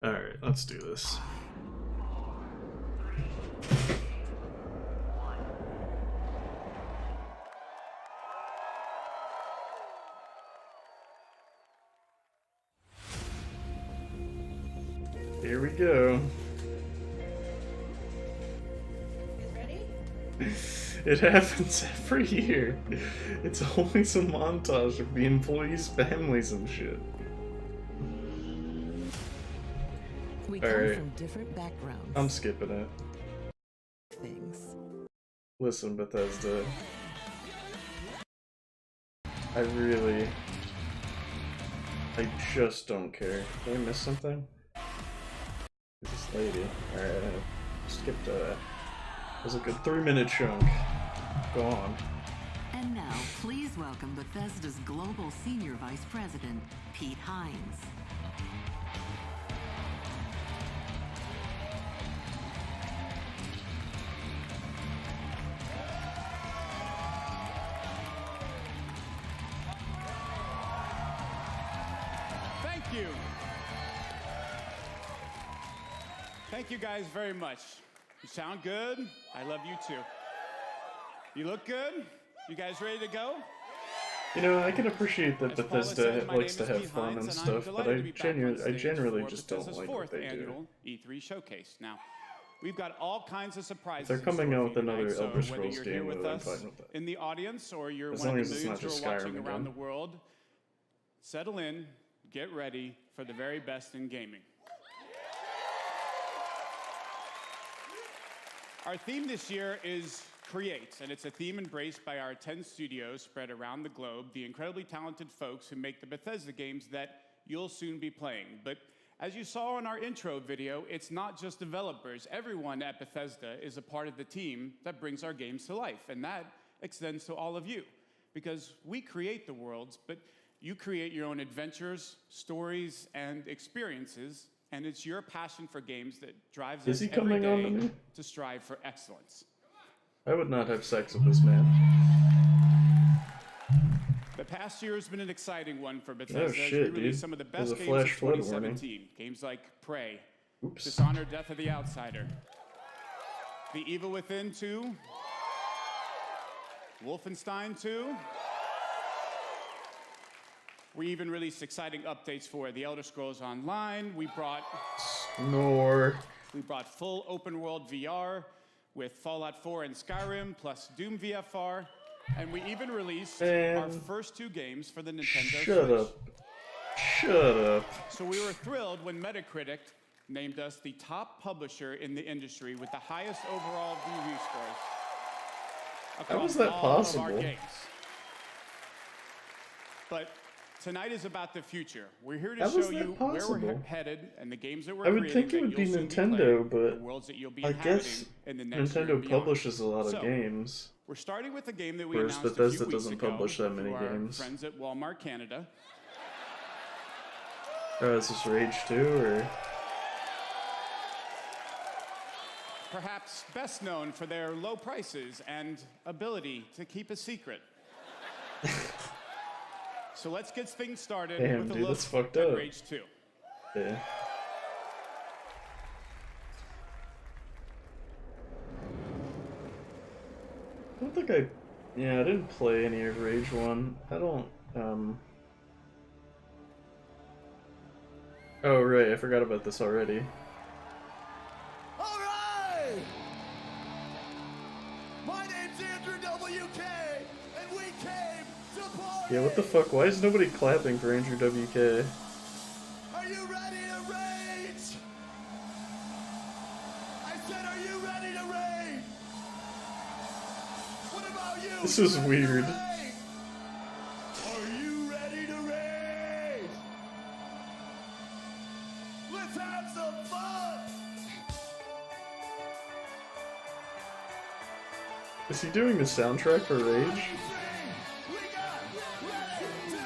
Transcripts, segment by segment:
Alright, let's do this. Here we go. Ready? It happens every year. It's always a montage of the employees' families and shit. We come Alright. from different backgrounds. I'm skipping it. Things. Listen, Bethesda. I just don't care. Did I miss something? Who's this lady? Alright, I skipped that was a good 3-minute chunk. Go on. And now, please welcome Bethesda's Global Senior Vice President, Pete Hines. Thank you. Thank you guys very much. You sound good. I love you too. You look good. You guys ready to go? You know, I can appreciate that As Paula Bethesda said, my likes to name is have Pete fun Hines, and I'm stuff, but delighted I to be back on stage generally for just don't Bethesda's like what fourth they do. annual E3 showcase. Now, we've got all kinds of surprises. If they're in coming store out for with you another tonight, so Elder whether Scrolls you're game, here with I'm us fine with that. in the audience or you're As one long of as the it's not millions who are just watching Skyrim around the again. world, settle in, get ready for the very best in gaming. Our theme this year is Create, and it's a theme embraced by our 10 studios spread around the globe, the incredibly talented folks who make the Bethesda games that you'll soon be playing. But as you saw in our intro video, it's not just developers. Everyone at Bethesda is a part of the team that brings our games to life, and that extends to all of you, because we create the worlds, but you create your own adventures, stories, and experiences, and it's your passion for games that drives Is us he every coming on day to me? to strive for excellence. I would not have sex with this man. The past year has been an exciting one for Bethesda as we shit, released dude. some of the There's best a games of flash flood warning. 2017. Games like Prey, Oops. Dishonored: Death of the Outsider, The Evil Within 2, Wolfenstein 2. We even released exciting updates for The Elder Scrolls Online. We brought full open world VR with Fallout 4 and Skyrim, plus Doom VFR, and we even released our first 2 games for the Nintendo Switch. Shut up. So we were thrilled when Metacritic named us the top publisher in the industry with the highest overall review scores across How is that all of our possible? games. But tonight is about the future. We're here to How is show that you where we're possible? headed and the games that we're I would creating think it would that be you'll soon Nintendo, playing, but the worlds that you'll be I inhabiting guess in the next year Nintendo and beyond. publishes a lot of So, games. we're starting with a game that we Whereas announced Bethesda a few weeks doesn't ago publish that many through our games. friends at Walmart Canada. Is this Rage 2 or? Perhaps best known for their low prices and ability to keep a secret. So let's get things started Damn, with a dude, look that's fucked at up. Rage 2. Yeah. I don't think I didn't play any of Rage 1. I don't, Oh, right, I forgot about this already. All right! My name's Andrew WK, and we came to party! Yeah, what the fuck? Why is nobody clapping for Andrew WK? Are you ready to rage? I said, are you ready to rage? What about you? This is Ready to weird. rage? Are you ready to rage? Let's have some fun! Is he doing the soundtrack for Rage? We got ready to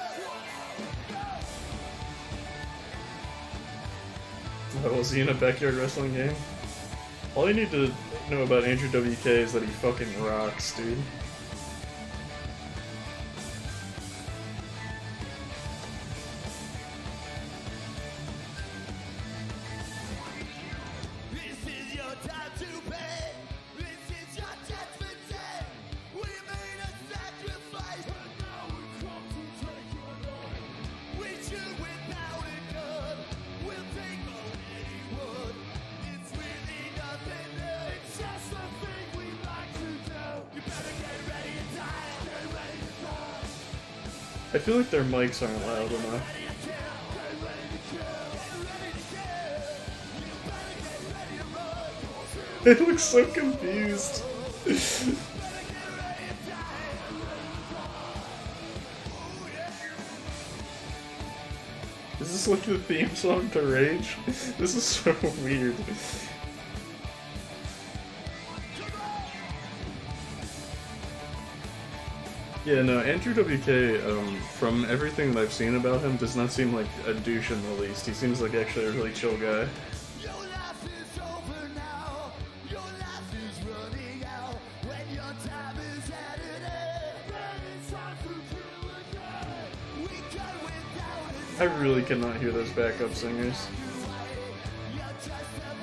go! Oh, was he in a backyard wrestling game? All you need to know about Andrew WK is that he fucking rocks, dude. I feel like their mics aren't loud enough. It looks so confused. Is this like the theme song to Rage? This is so weird. Yeah, no, Andrew WK, from everything that I've seen about him, does not seem like a douche in the least. He seems like actually a really chill guy. Your life is over now. Your life is running out. When your time is at an end, then it's time to kill again. We got without it. I really cannot hear those backup singers. You're just a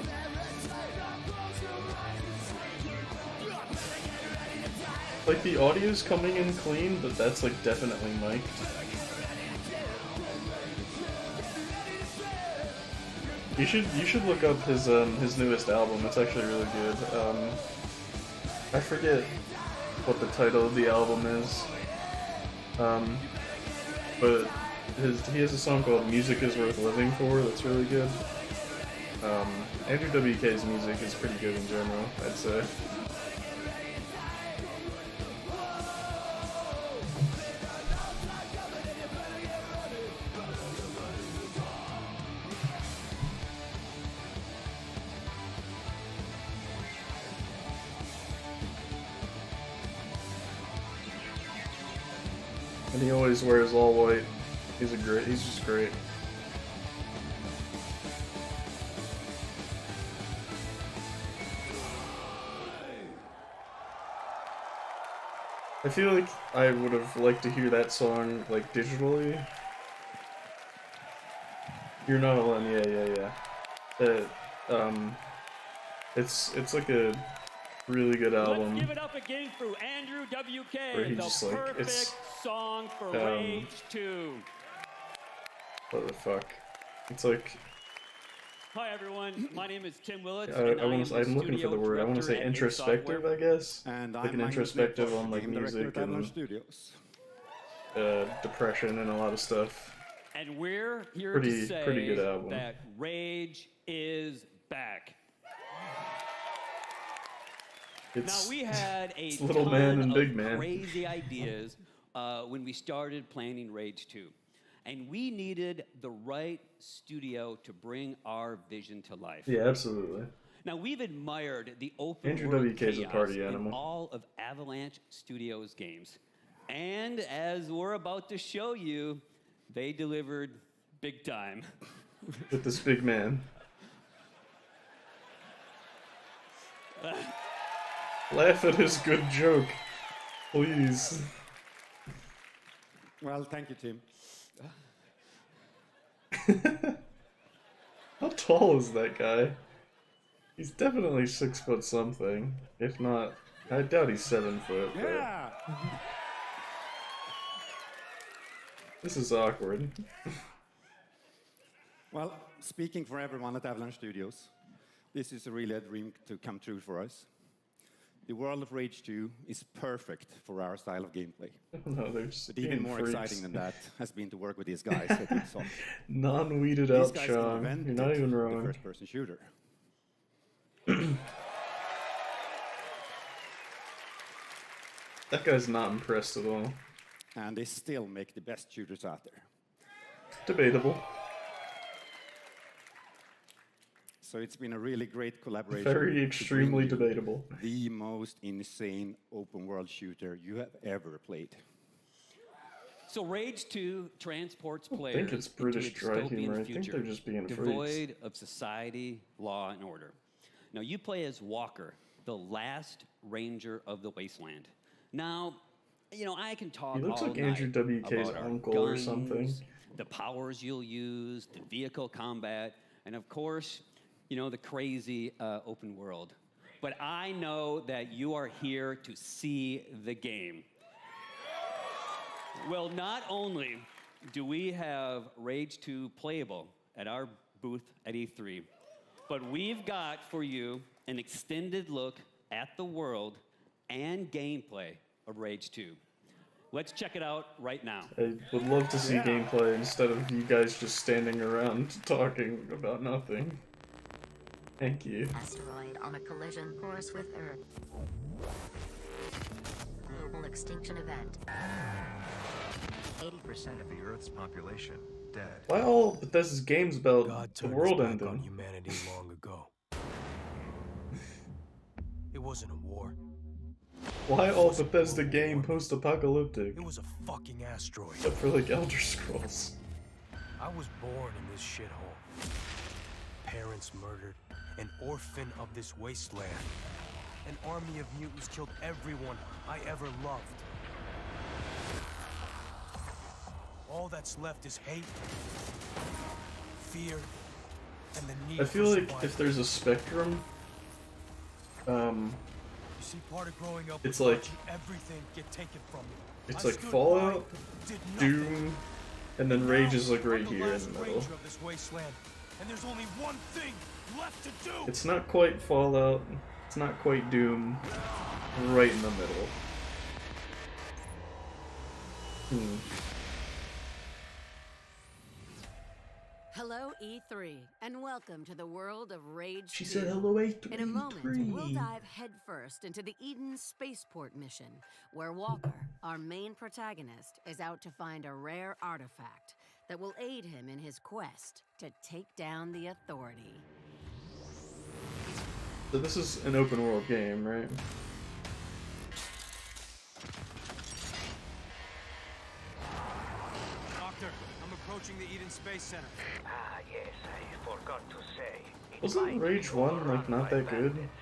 parasite. Close your eyes and sleep. You're better get ready to die. Like, the audio's coming in clean, but that's, like, definitely mic'd. You should look up his newest album. It's actually really good. I forget what the title of the album is. But he has a song called "Music Is Worth Living For" that's really good. Andrew WK's music is pretty good in general, I'd say. And he always wears all white. He's just great. I feel like I would have liked to hear that song, like, digitally. You're Not Alone, yeah. It's like a really good album. Let's give it up again for Andrew WK, Where he the just, like, perfect song for Rage 2. What the fuck? It's like, Hi everyone, my name is Tim Willits. I'm looking for the word. I want to say introspective, I guess. And Like I'm an Magnus introspective Nichols, on like game director music at Avalon and Studios. depression and a lot of stuff. And we're here Pretty to say good album. that Rage is back. It's Now we had a it's Little ton Man and of Big Man. crazy ideas when we started planning Rage 2. And we needed the right studio to bring our vision to life. Yeah, absolutely. Now we've admired the open Andrew world WK is a chaos party in animal. all of Avalanche Studios games. And as we're about to show you, they delivered big time. With this big man. Laugh at his good joke, please. Well, thank you, Tim. How tall is that guy? He's definitely 6 foot something. If not, I doubt he's 7 foot. But Yeah! this is awkward. Well, speaking for everyone at Avalanche Studios, this is really a dream to come true for us. The world of Rage 2 is perfect for our style of gameplay. No, they're just But even being more freaks. exciting than that has been to work with these guys at Ubisoft. Non-weeded These out, guys Sean. invented You're not even the wrong. first-person shooter. That guy's not impressed at all. And they still make the best shooters out there. Debatable. So it's been a really great collaboration. Very to extremely bring you debatable. The most insane open world shooter you have ever played. So Rage 2 transports I players think it's British into a dry dystopian humor. I think future, they're just being freaks. devoid of society, law, and order. Now you play as Walker, the last ranger of the wasteland. Now, you know, I can talk He looks all like night Andrew WK's about our uncle or guns, something. the powers you'll use, the vehicle combat, and of course, you know, the crazy open world. But I know that you are here to see the game. Well, not only do we have Rage 2 playable at our booth at E3, but we've got for you an extended look at the world and gameplay of Rage 2. Let's check it out right now. I would love to see gameplay instead of you guys just standing around talking about nothing. Thank you. Asteroid on a collision course with Earth. Global extinction event. 80% of the Earth's population dead. Why all Bethesda's games about God the turned world his back on ending? humanity long ago. It wasn't a war. Why all Bethesda game post-apocalyptic? It was a fucking asteroid. Except for like Elder Scrolls. I was born in this shithole. Parents murdered. An orphan of this wasteland. An army of mutants killed everyone I ever loved. All that's left is hate, fear, and the need I feel for like survival. if there's a spectrum, You see, part of growing up it's was like- watching everything get taken from me. it's I like stood Fallout, by, did nothing. Doom, and then Rage is like right I'm the here in last the middle. ranger of this wasteland, and there's only one thing left to do. It's not quite Fallout, it's not quite Doom, right in the middle. Hello, E3, and welcome to the world of Rage She 2. said hello, E3. In a moment, we'll dive headfirst into the Eden Spaceport mission, where Walker, our main protagonist, is out to find a rare artifact that will aid him in his quest to take down the Authority. So this is an open world game, right? Doctor, I'm approaching the Eden Space Center. Ah, yes, I forgot to say. It Wasn't might Rage be 1 like overrun not by that good? bandits.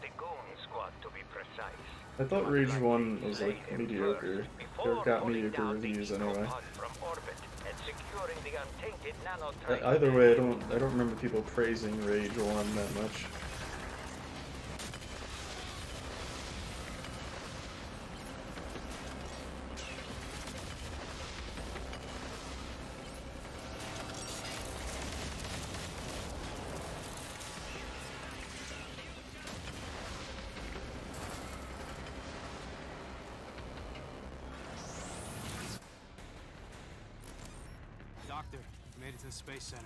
The Goon Squad, to be precise. I thought But Rage like 1 they was say like them mediocre. first, Or before got pulling mediocre down the reviews anyway. Ecopod from orbit and securing the untainted nanotrain. Either way, I don't remember people praising Rage 1 that much. Doctor, made it to the Space Center.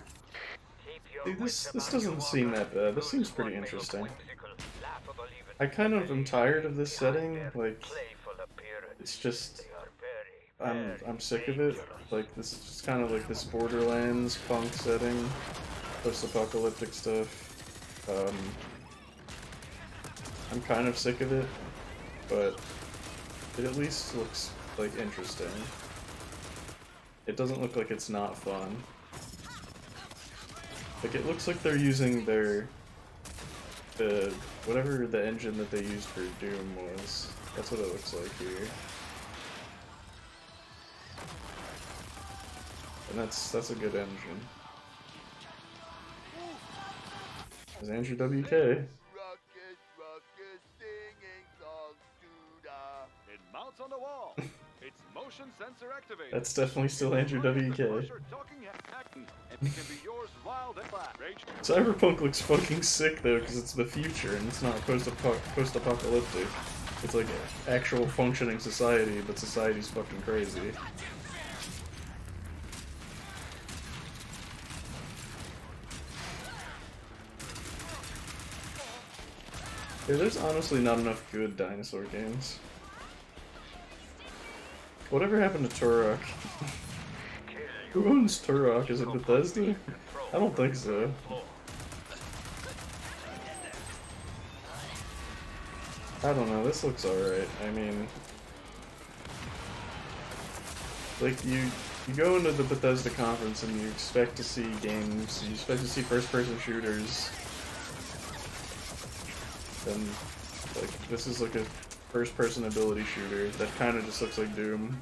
Keep your Dude, wits this about doesn't you, seem Walker. that bad. This Those seems one pretty may look interesting. whimsical, laughable even, I kind of am tired of this setting. their Like, playful appearance. it's just They are very, I'm sick of it. Like, this is just kind of like this Borderlands punk setting, post-apocalyptic stuff. I'm kind of sick of it, but it at least looks like interesting. It doesn't look like it's not fun. Like, it looks like they're using the whatever the engine that they used for Doom was. That's what it looks like here. And that's a good engine. There's Andrew WK. It mounts on the wall. It's motion sensor activated. That's definitely still Andrew WK. Cyberpunk looks fucking sick though, because it's the future and it's not post-apocalyptic. It's like actual functioning society, but society's fucking crazy. Yeah, there's honestly not enough good dinosaur games. Whatever happened to Turok? Who owns Turok? Is it Bethesda? I don't think so. I don't know, this looks alright. I mean... Like, you go into the Bethesda conference and you expect to see games, you expect to see first-person shooters. And, like, this is like a first-person ability shooter that kind of just looks like Doom.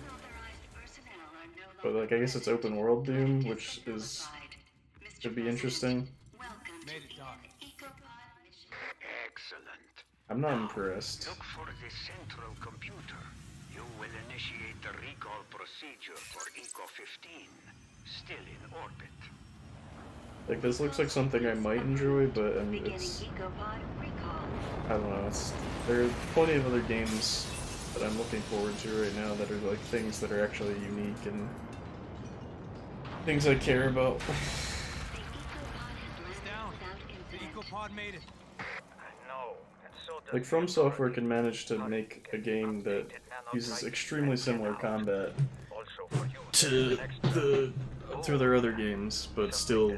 But, like, I guess it's open-world Doom, which should be interesting. Made it, Doc. Excellent. I'm not impressed. Look for the central computer. You will initiate the recall procedure for Eco-15. Still in orbit. Like, this looks like something I might enjoy, but it's... I don't know, there are plenty of other games that I'm looking forward to right now that are like things that are actually unique and things I care about. It's down. The ecopod made it. No, and so does Like From Software can manage to make a game that uses extremely similar combat also for you. to through their other games, but still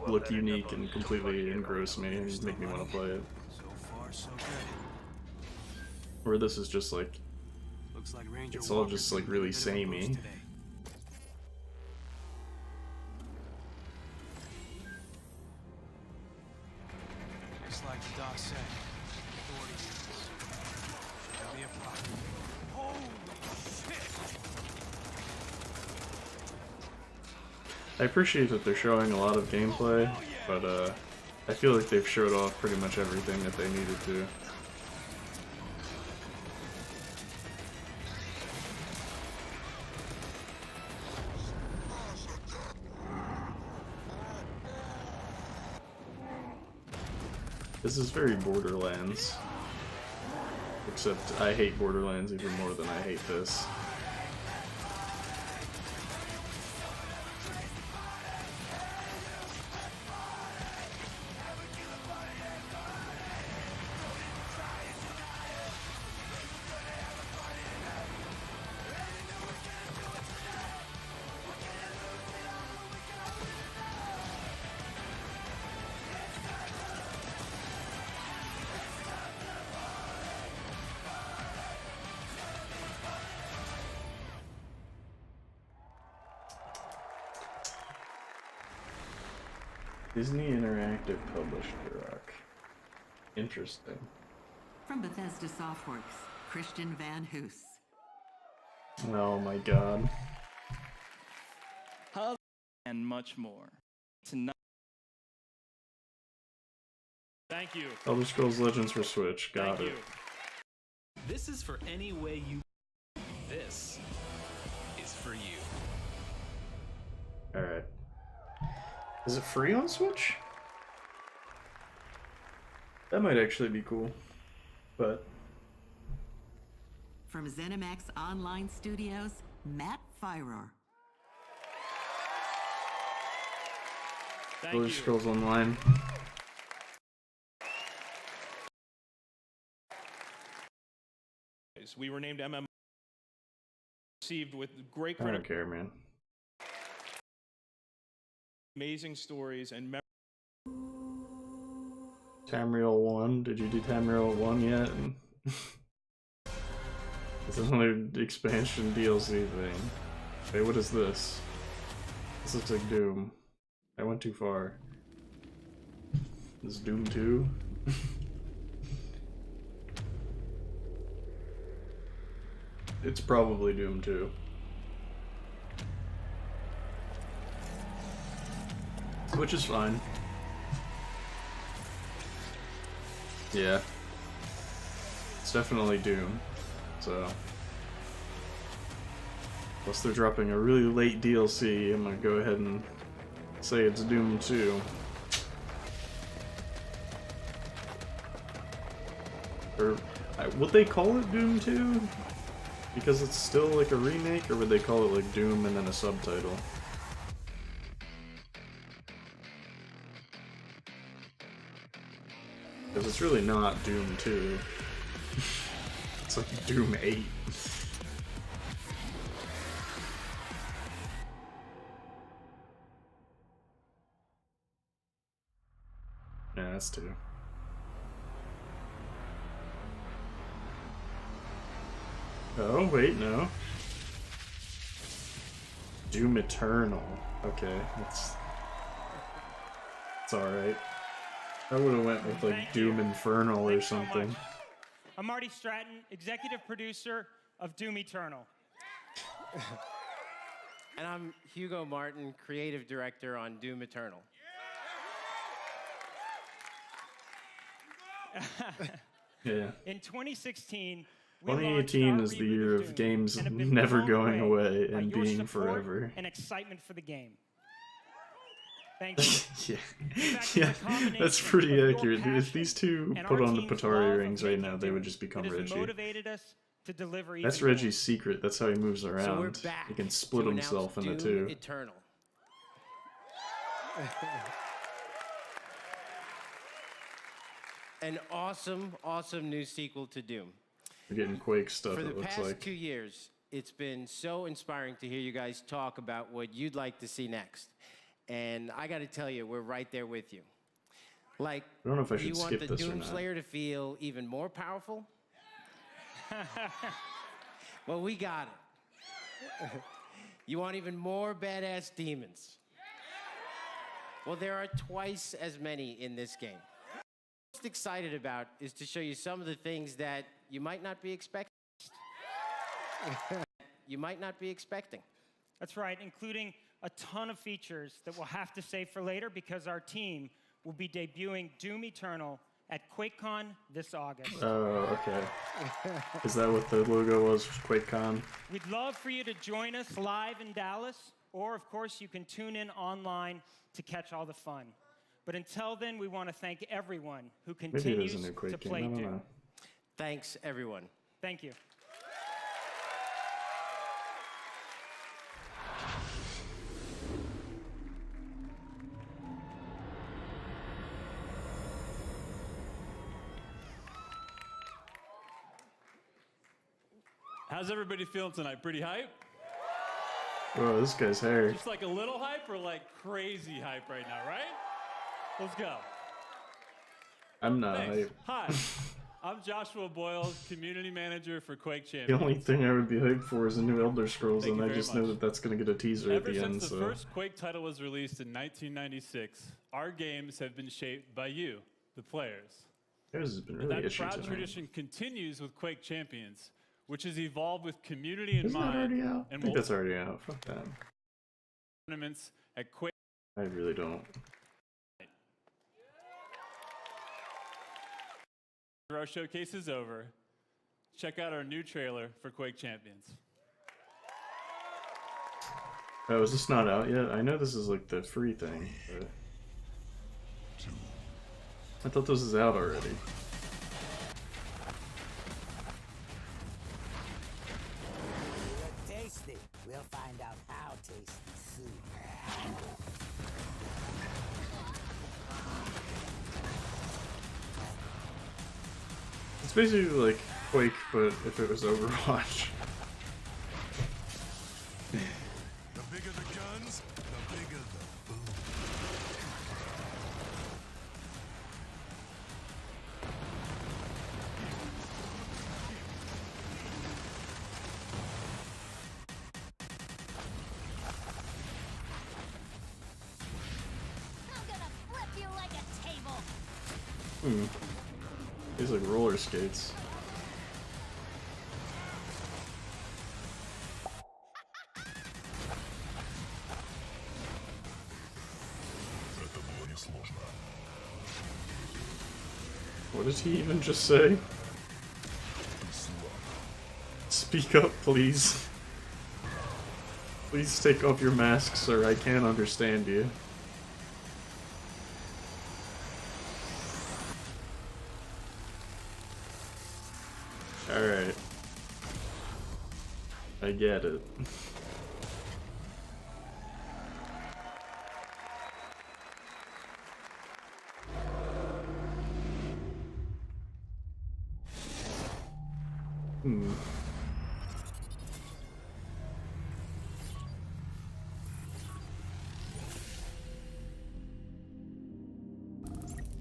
look unique and completely engross me and make me want to play it. So far, so good. Where this is just like, Looks like Ranger it's all Walker's just like doing a really bit of a boost samey. today. Just like the doc said, authority units. Shouldn't be a problem. Holy shit! I appreciate that they're showing a lot of gameplay, but I feel like they've showed off pretty much everything that they needed to. This is very Borderlands. Except I hate Borderlands even more than I hate this. Disney Interactive published Rock. Interesting. From Bethesda Softworks, Christian Van Hoos. Oh my god. And much more. Tonight. Thank you. Elder Scrolls Legends for Switch. Got Thank it. you. This is for any way you. This is for you. Alright. Is it free on Switch? That might actually be cool. But From ZeniMax Online Studios, Matt Fyrer. Elder Scrolls Online. We were named MMO. Received with great I credit. don't care, man. Amazing stories and Tamriel 1. Did you do Tamriel 1 yet? It's another expansion DLC thing. Wait, what is this? This looks like Doom. I went too far. This is Doom 2? It's probably Doom 2. Which is fine. Yeah. It's definitely Doom. So. Plus they're dropping a really late DLC, I'm gonna go ahead and say it's Doom 2. Or, would they call it Doom 2? Because it's still like a remake, or would they call it like Doom and then a subtitle? Because it's really not Doom 2. It's like Doom 8. Yeah, that's 2. Oh, wait, no. Doom Eternal. Okay, it's alright. I would have went with like Doom Infernal or something. So I'm Marty Stratton, executive producer of Doom Eternal. And I'm Hugo Martin, creative director on Doom Eternal. Yeah. In 2016, 2018 is the year of games never going away and being forever. And excitement for the game. Thank you. Yeah, that's pretty accurate. If these two put on the Patari rings right now, they would just become Reggie. Motivated us to deliver even That's more. Reggie's secret. That's how he moves around. So we're back He can split to announce himself into Doom two. Eternal. An awesome, awesome new sequel to Doom. We're getting Quake stuff, For the it looks past like. 2 years, it's been so inspiring to hear you guys talk about what you'd like to see next. And I got to tell you, we're right there with you. Like, I don't know if I should you want skip the this or Doom not. Slayer to feel even more powerful? Well, we got it. You want even more badass demons? Well, there are twice as many in this game. What I'm most excited about is to show you some of the things that you might not be expecting. That's right, including a ton of features that we'll have to save for later because our team will be debuting Doom Eternal at QuakeCon this August. Oh, okay. Is that what the logo was? QuakeCon? We'd love for you to join us live in Dallas, or of course you can tune in online to catch all the fun. But until then, we want to thank everyone who Maybe it is continues a new Quake to game. play I don't Doom. know. Thanks, everyone. Thank you. How's everybody feeling tonight? Pretty hype? Whoa, this guy's hair. Just like a little hype or like crazy hype right now, right? Let's go. I'm not Thanks. hyped. Hi, I'm Joshua Boyle, Community Manager for Quake The Champions. only thing I would be hyped for is a new Elder Scrolls, Thank and you I very just know much. that that's going to get a teaser at Ever the end, since the so... first Quake title was released in 1996, our games have been shaped by you, the players. Yours has been And really that ishy proud tonight. tradition continues with Quake Champions, which has evolved with community in Isn't that mind. already out? I And think that's already out. Fuck that. tournaments at Quake. I really don't. Our showcase is over. Check out our new trailer for Quake Champions. Oh, is this not out yet? I know this is like the free thing, but... I thought this was out already. Tasty. We'll find out how tasty soon. It's basically like Quake, but if it was Overwatch. The bigger the guns, the bigger the boom. I'm gonna flip you like a table. These like roller skates. What did he even just say? Speak up, please. Please take off your mask, sir. I can't understand you. Alright. I get it.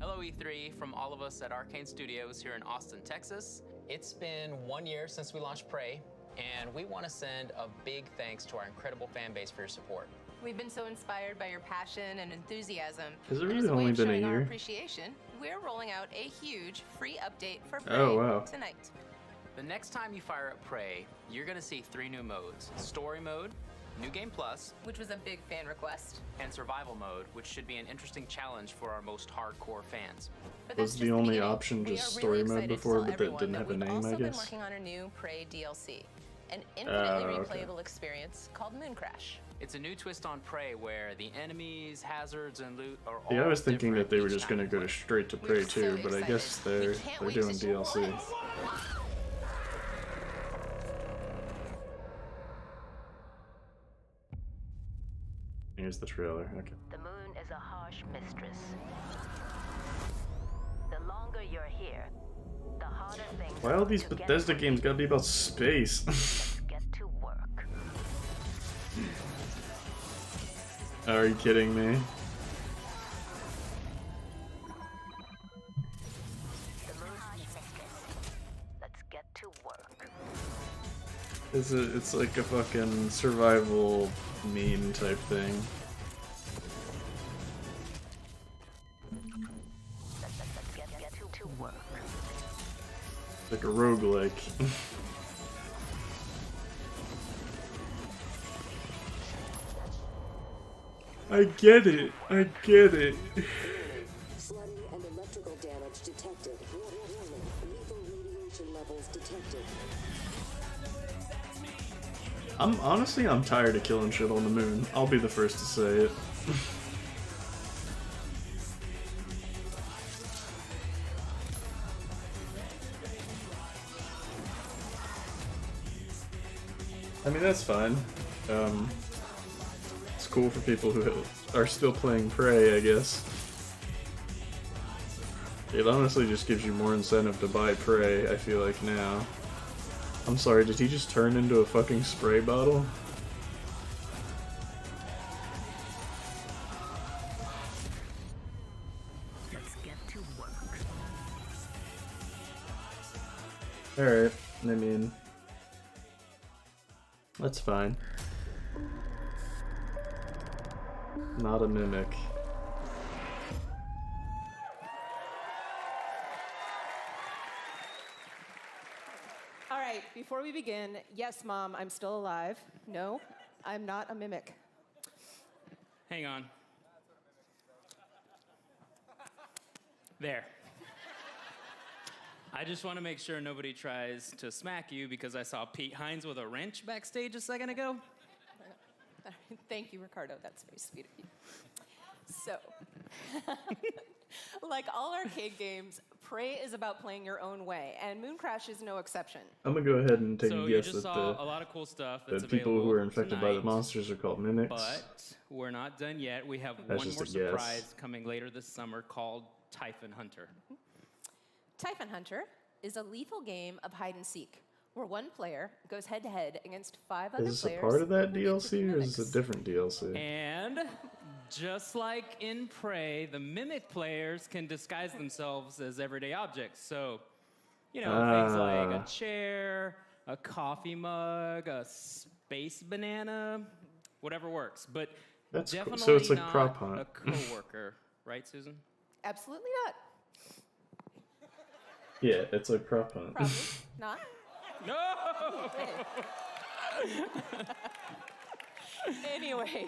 Hello E3 from all of us at Arcane Studios here in Austin, Texas. It's been 1 year since we launched Prey, and we want to send a big thanks to our incredible fan base for your support. We've been so inspired by your passion and enthusiasm. Has it And really as a way only of been a showing our year? appreciation, we're rolling out a huge free update for Prey Oh, wow. tonight. The next time you fire up Prey, you're going to see 3 new modes. Story mode, New Game Plus, Which was a big fan request. and Survival mode, which should be an interesting challenge for our most hardcore fans. But Was that's the just only beginning. option We just are story really mode excited to before, tell but that everyone didn't that have a we've name, also I been guess? working on a new Prey DLC, an infinitely okay. replayable experience called Moon Crash. It's a new twist on Prey where the enemies, hazards, and loot are all Yeah, I was thinking different that they were each just time gonna you go play. straight to Prey too, but I guess they're can't doing wait to show DLC. Here's the trailer. Okay. The moon is a harsh mistress. The longer you're here, the harder things Why all these Bethesda games gotta be about space? get to work. Are you kidding me? Let's get to work. It's like a fucking survival meme type thing. Let's get to work. Like a roguelike. I get it. I get it. Flooding and electrical damage detected. Warning. Lethal radiation levels detected. I'm tired of killing shit on the moon. I'll be the first to say it. I mean, that's fine. It's cool for people who are still playing Prey, I guess. It honestly just gives you more incentive to buy Prey, I feel like, now. I'm sorry, did he just turn into a fucking spray bottle? Let's get to work. Alright, I mean... that's fine. Not a mimic. All right, before we begin, yes, Mom, I'm still alive. No, I'm not a mimic. Hang on. There. I just want to make sure nobody tries to smack you because I saw Pete Hines with a wrench backstage a second ago. Thank you, Ricardo. That's very sweet of you. So, like all arcade games, Prey is about playing your own way, and Moon Crash is no exception. I'm gonna go ahead and take So a you guess just that saw a lot of cool stuff the that's people who available are infected by the tonight, monsters are called mimics. But we're not done yet. We have That's one just more a guess. surprise coming later this summer called Typhon Hunter. Typhon Hunter is a lethal game of hide and seek, where one player goes head-to-head against 5 other Is this a players. part of that who get to be DLC, or is mimics. this a different DLC? And just like in Prey, the mimic players can disguise themselves as everyday objects. So, you know, things like a chair, a coffee mug, a space banana, whatever works. But That's cool. definitely So it's like not prop hunt. a coworker, right, Susan? Absolutely not. Yeah, it's like prop hunt. Probably not. No! Anyway,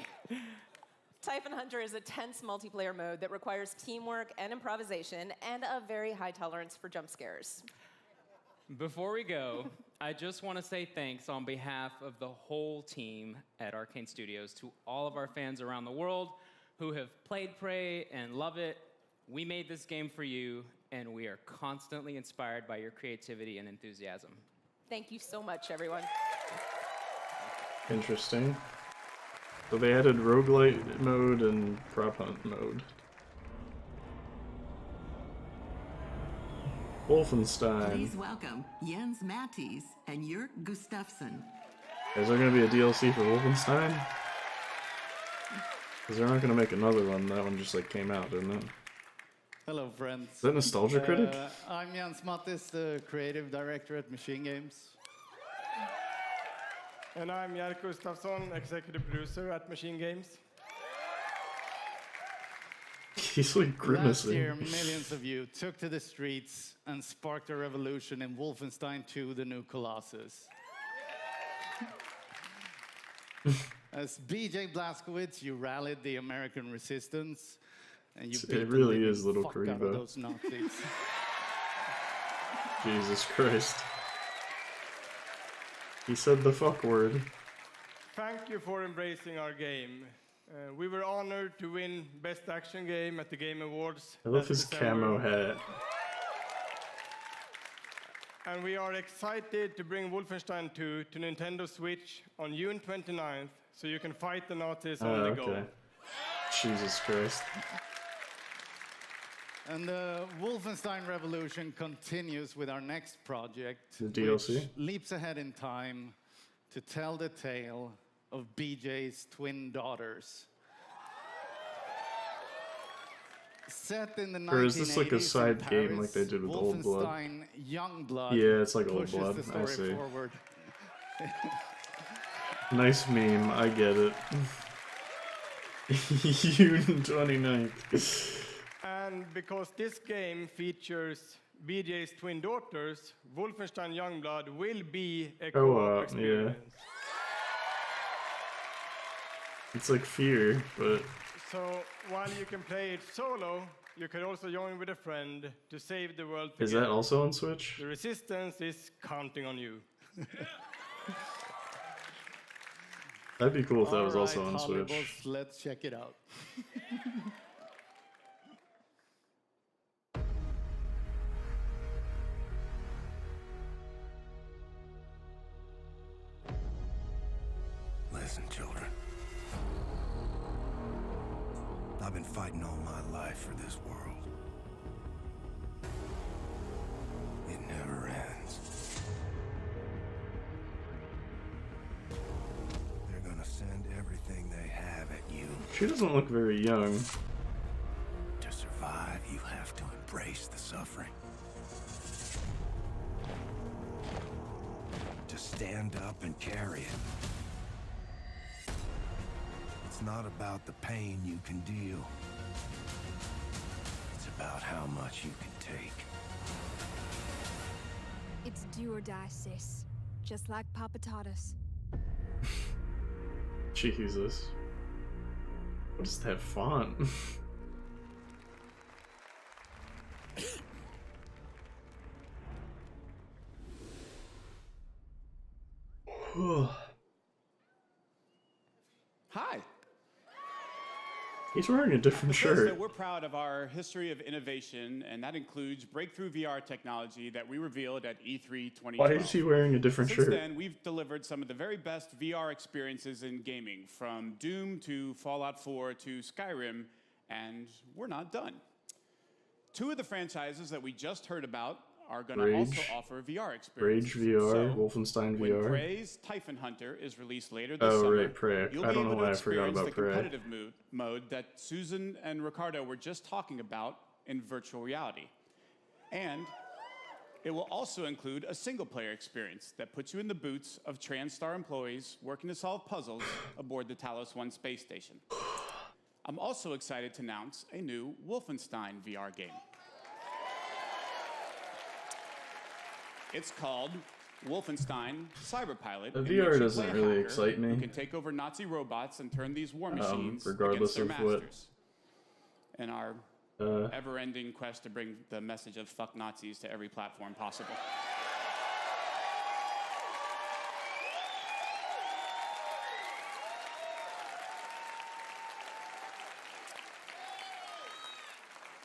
Typhon Hunter is a tense multiplayer mode that requires teamwork and improvisation and a very high tolerance for jump scares. Before we go, I just want to say thanks on behalf of the whole team at Arcane Studios to all of our fans around the world who have played Prey and love it. We made this game for you, and we are constantly inspired by your creativity and enthusiasm. Thank you so much, everyone. Interesting. So they added roguelite mode and prop hunt mode. Wolfenstein. Please welcome Jens Mattis and Jörg Gustafsson. Is there going to be a DLC for Wolfenstein? Because they're not going to make another one. That one just like came out, didn't it? Hello, friends. Is that Nostalgia Critic? I'm Jens Mattis, the creative director at Machine Games. And I'm Jörg Gustafsson, executive producer at Machine Games. He's like Last grimacing. year, millions of you took to the streets and sparked a revolution in Wolfenstein 2: The New Colossus. As BJ Blazkowicz, you rallied the American resistance, and you It beat the really living is Little fuck out of Kariba. those Nazis. Jesus Christ. He said the fuck word. Thank you for embracing our game. We were honored to win Best Action Game at the Game Awards. I love last his December. camo hat. And we are excited to bring Wolfenstein 2 to Nintendo Switch on June 29th, so you can fight the Nazis on the go. Okay. Jesus Christ. And the Wolfenstein revolution continues with our next project, The DLC? which leaps ahead in time to tell the tale of BJ's twin daughters. Set in the 1980s Or is this like a side in game Paris, like they did with Old Blood? Wolfenstein Youngblood Yeah, it's like Old pushes Blood, the I story see. forward. Nice meme, I get it. June 29th. And because this game features BJ's twin daughters, Wolfenstein Youngblood will be a co-op experience. Yeah. It's like Fear, but So while you can play it solo, you can also join with a friend to save the world together. is that also on Switch? The Resistance is counting on you. That'd be cool if that was All also right, on Switch. Hollywood, let's check it out. Listen, children. I've been fighting all my life for this world. It never ends. They're gonna send everything they have at you. She doesn't look very young. To survive, you have to embrace the suffering. To stand up and carry it. It's not about the pain you can deal. It's about how much you can take. It's do or die, sis. Just like Papa taught us. Jesus. What is that font? Hi. He's wearing a different Bethesda, shirt. we're proud of our history of innovation, and that includes breakthrough VR technology that we revealed at E3 2012. Why is he wearing a different Since shirt? then, we've delivered some of the very best VR experiences in gaming, from Doom to Fallout 4 to Skyrim, and we're not done. Two of the franchises that we just heard about are going to also offer VR experiences. Rage VR, So, Wolfenstein when VR. Prey's Typhon Hunter is released later this Oh, summer, right, Prey. you'll I be don't know able to why I forgot experience about the Prey. competitive mode that Susan and Ricardo were just talking about in virtual reality. And it will also include a single-player experience that puts you in the boots of TranStar employees working to solve puzzles aboard the Talos 1 space station. I'm also excited to announce a new Wolfenstein VR game. It's called Wolfenstein Cyberpilot. The in VR which you doesn't play a really hacker excite me. who can take over Nazi robots and turn these war machines regardless against their of what- masters. In our ever-ending quest to bring the message of fuck Nazis to every platform possible.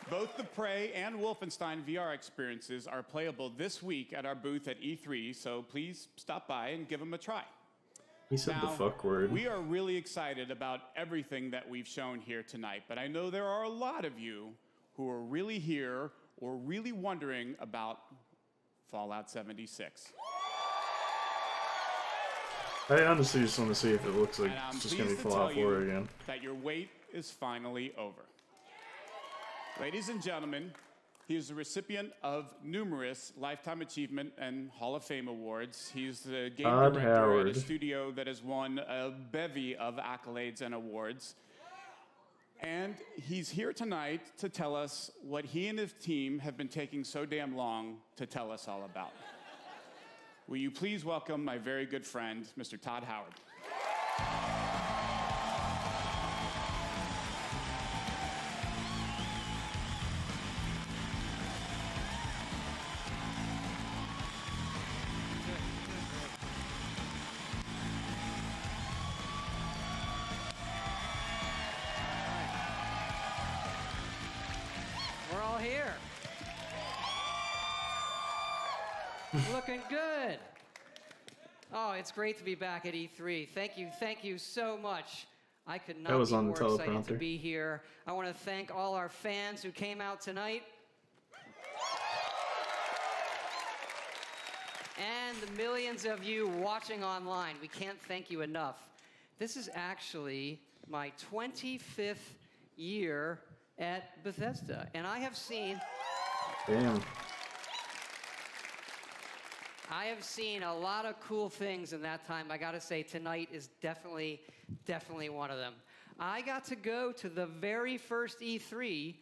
Both the Prey and Wolfenstein VR experiences are playable this week at our booth at E3, so please stop by and give them a try. He said the Now, fuck word. We are really excited about everything that we've shown here tonight, but I know there are a lot of you who are really here or really wondering about Fallout 76. I honestly just want to see if it looks like And I'm it's just gonna be pleased to Fallout tell 4 you again. that your wait is finally over. Ladies and gentlemen, he is the recipient of numerous Lifetime Achievement and Hall of Fame awards. He's the game Todd director Howard. at a studio that has won a bevy of accolades and awards. And he's here tonight to tell us what he and his team have been taking so damn long to tell us all about. Will you please welcome my very good friend, Mr. Todd Howard. We're all here. Looking good. Oh, it's great to be back at E3. Thank you so much. I could That not was be on the more excited to teleprompter. be here. I want to thank all our fans who came out tonight. And the millions of you watching online. We can't thank you enough. This is actually my 25th year at Bethesda, and I have seen... Damn. I have seen a lot of cool things in that time. I gotta say, tonight is definitely one of them. I got to go to the very first E3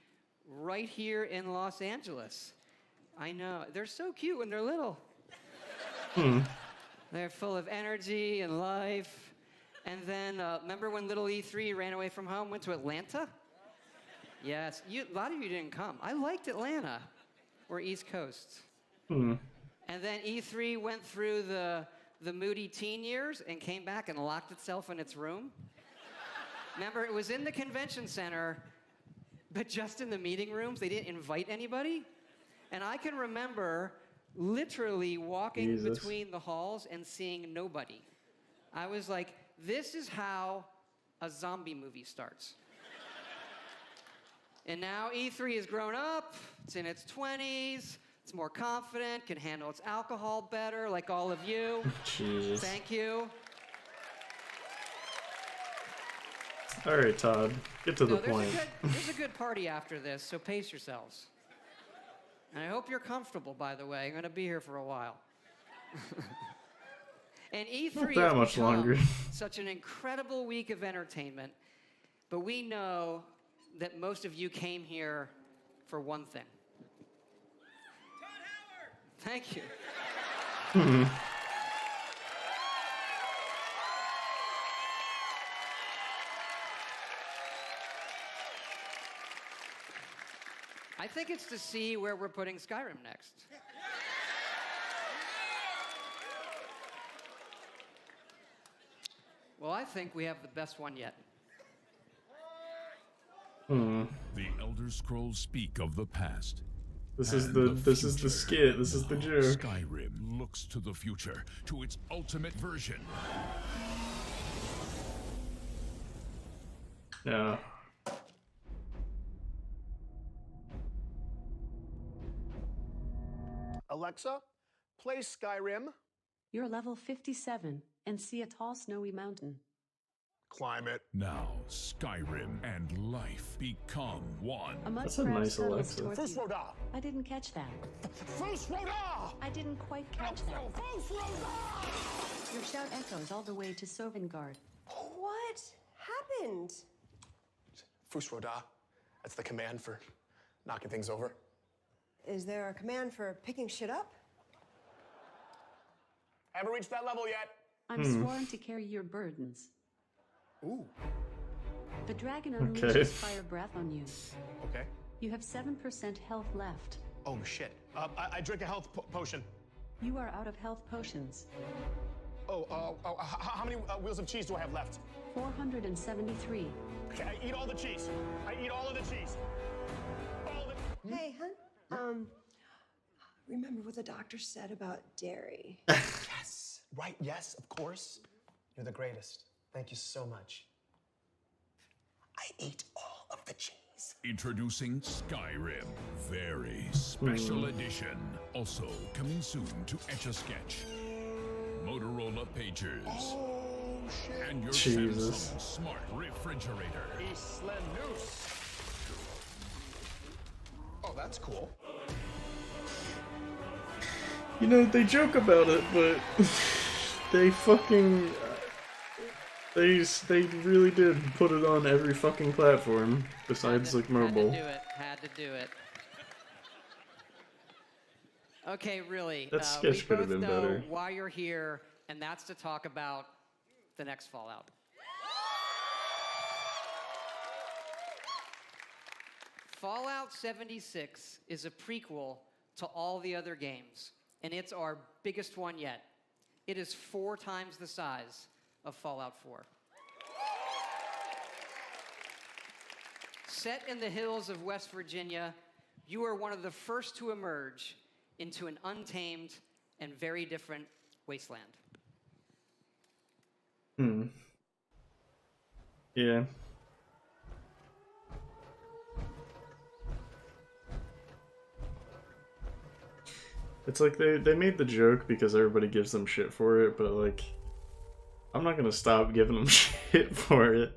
right here in Los Angeles. I know, they're so cute when they're little. They're full of energy and life. And then, remember when little E3 ran away from home, went to Atlanta? Yes, a lot of you didn't come. I liked Atlanta, or East Coast. And then E3 went through the moody teen years and came back and locked itself in its room. Remember, it was in the convention center, but just in the meeting rooms. They didn't invite anybody. And I can remember literally walking between the halls and seeing nobody. I was like, this is how a zombie movie starts. And now E3 has grown up, it's in its 20s, it's more confident, can handle its alcohol better, like all of you. Jesus. Thank you. All right, Todd, get to the point. There's a good party after this, so pace yourselves. And I hope you're comfortable, by the way. I'm going to be here for a while. And E3 Not that has much become longer. such an incredible week of entertainment, but we know that most of you came here for one thing. Thank you. I think it's to see where we're putting Skyrim next. Well, I think we have the best one yet. The Elder Scrolls speak of the past. This is and the skit. This is the joke. Skyrim looks to the future, to its ultimate version. Yeah. Alexa, play Skyrim. You're level 57 and see a tall snowy mountain. Climb it. Now, Skyrim and life become one. A mud That's a crab nice scuttles Alexa. towards First you. Roda. I didn't catch that. First Roda. I didn't quite catch that. First Roda. Your shout echoes all the way to Sovngarde. What happened? First Roda. That's the command for knocking things over. Is there a command for picking shit up? Haven't reached that level yet. I'm sworn to carry your burdens. Ooh. The dragon Okay. unleashes fire breath on you. Okay. You have 7% health left. Oh, shit. I drink a health potion. You are out of health potions. How many wheels of cheese do I have left? 473. Okay, I eat all the cheese. I eat all of the cheese. Hey, hun. Remember what the doctor said about dairy? Yes. Right, yes, of course. You're the greatest. Thank you so much. I eat all of the cheese. Introducing Skyrim, very special edition. Also coming soon to Etch-a-Sketch, Motorola Pagers, and your Jesus. Samsung Smart Refrigerator. Isla Noose. Oh, that's cool. You know, they joke about it, but they fucking... They really did put it on every fucking platform, besides, like, mobile. Had to do it. Okay, really. That sketch could have been we both know better. why you're here, and that's to talk about the next Fallout. Fallout 76 is a prequel to all the other games, and it's our biggest one yet. It is 4 times the size of Fallout 4. Set in the hills of West Virginia, you are one of the first to emerge into an untamed and very different wasteland. Yeah. It's like they made the joke because everybody gives them shit for it, but like, I'm not gonna stop giving them shit for it.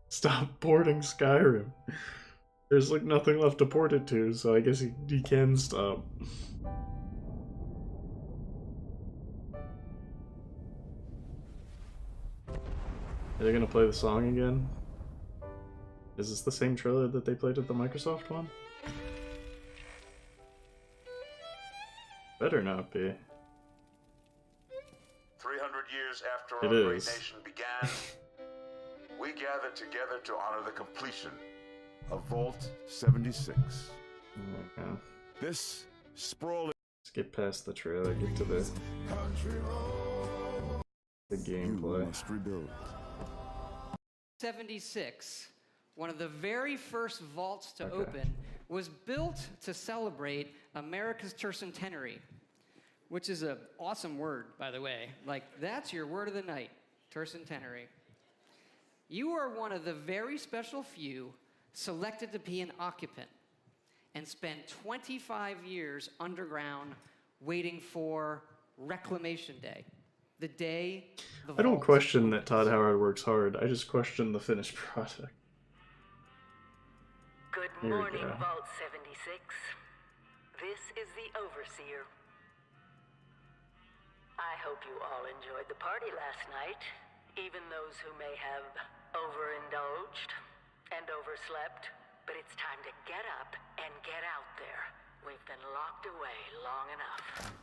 Stop porting Skyrim. There's like nothing left to port it to, so I guess he can stop. Are they gonna play the song again? Is this the same trailer that they played at the Microsoft one? Better not be. 300 years after It our great is. nation began, we gathered together to honor the completion of Vault 76. Okay. This sprawling... Let's get past the trailer, get to the gameplay. You must rebuild. 76, one of the very first vaults to open, was built to celebrate America's tercentenary, which is an awesome word, by the way. Like, that's your word of the night, tercentenary. You are one of the very special few selected to be an occupant and spend 25 years underground waiting for Reclamation Day. The day the I don't vault question that Todd Howard works hard, I just question the finished product. Good Here we morning, go. Vault 76. This is the Overseer. I hope you all enjoyed the party last night, even those who may have overindulged and overslept. But it's time to get up and get out there. We've been locked away long enough.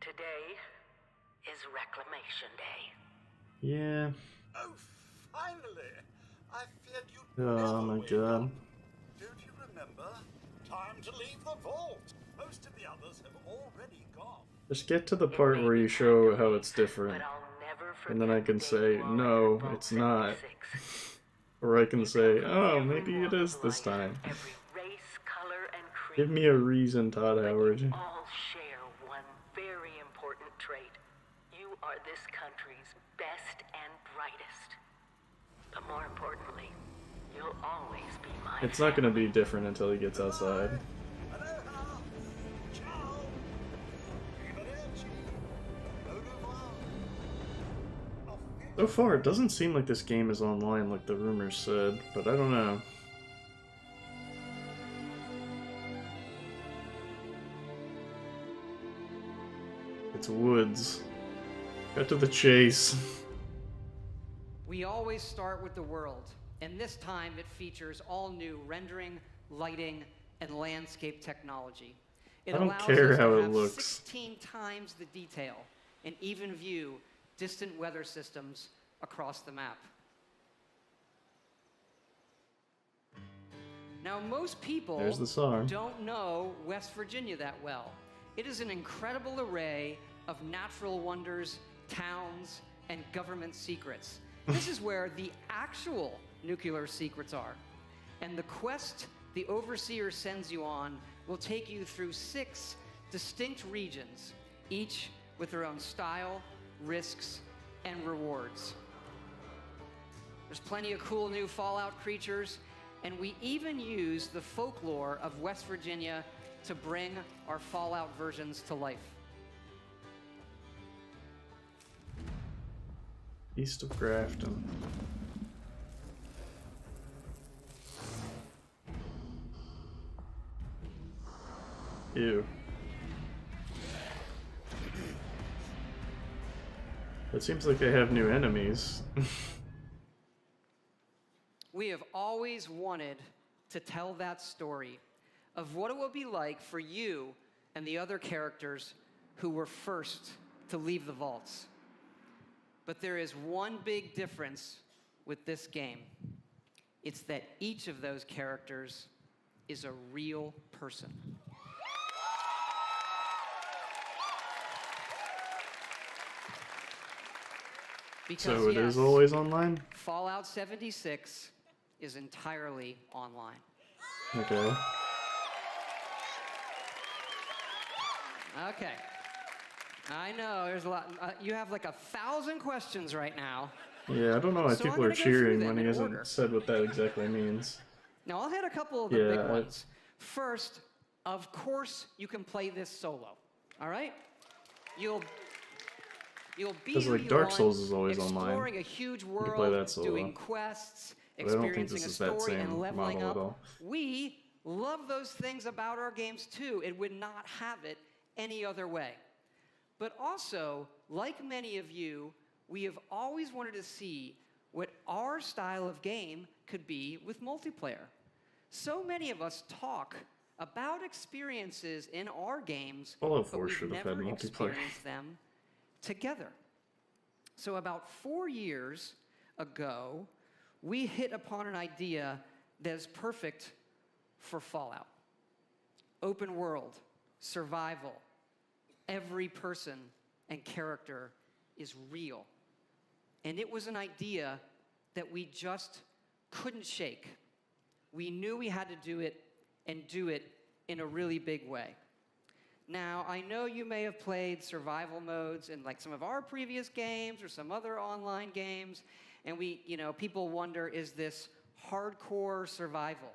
Today is Reclamation Day. Yeah. Oh, finally! I feared you'd Oh my god. Don't you remember? Time to leave the vault. Most of the others have already gone. Just get to the part where you show how it's different. And then I can say, no, it's not. Or I can say, oh, maybe it is this time. Give me a reason, Todd Howard. All share one very important trait. You are this country's best and brightest. But more importantly, you'll always be my It's not gonna be different until he gets outside. So far, it doesn't seem like this game is online like the rumors said, but I don't know. It's woods. Cut to the chase. We always start with the world, and this time it features all new rendering, lighting, and landscape technology. It I don't allows care us how to it have looks. 16 times the detail and even view distant weather systems across the map. Now, most people There's the song. don't know West Virginia that well. It is an incredible array of natural wonders, towns, and government secrets. This is where the actual nuclear secrets are. And the quest the Overseer sends you on will take you through 6 distinct regions, each with their own style, risks, and rewards. There's plenty of cool new Fallout creatures, and we even use the folklore of West Virginia to bring our Fallout versions to life. East of Grafton. Ew. It seems like they have new enemies. We have always wanted to tell that story of what it will be like for you and the other characters who were first to leave the vaults. But there is one big difference with this game. It's that each of those characters is a real person. Because, So it is yes, always online? Fallout 76 is entirely online. Okay. Okay. I know, there's a lot. You have like 1,000 questions right now. Yeah, I don't know why So people I'm are gonna go through cheering them when he in hasn't order. said what that exactly means. Now, I'll hit a couple of the big ones. First, of course, you can play this solo. All right? You'll be Because who like you Dark want, Souls is always online. exploring a huge You can play world, that solo. doing quests, But I don't think experiencing this a is that story, same and leveling model up. at all. We love those things about our games too. It would not have it any other way. But also, like many of you, we have always wanted to see what our style of game could be with multiplayer. So many of us talk about experiences in our games, Fallout but 4 we've should have never had multiplayer. experienced them together. So about 4 years ago, we hit upon an idea that is perfect for Fallout. Open world, survival, every person and character is real. And it was an idea that we just couldn't shake. We knew we had to do it and do it in a really big way. Now, I know you may have played survival modes in like some of our previous games or some other online games, and people wonder, is this hardcore survival?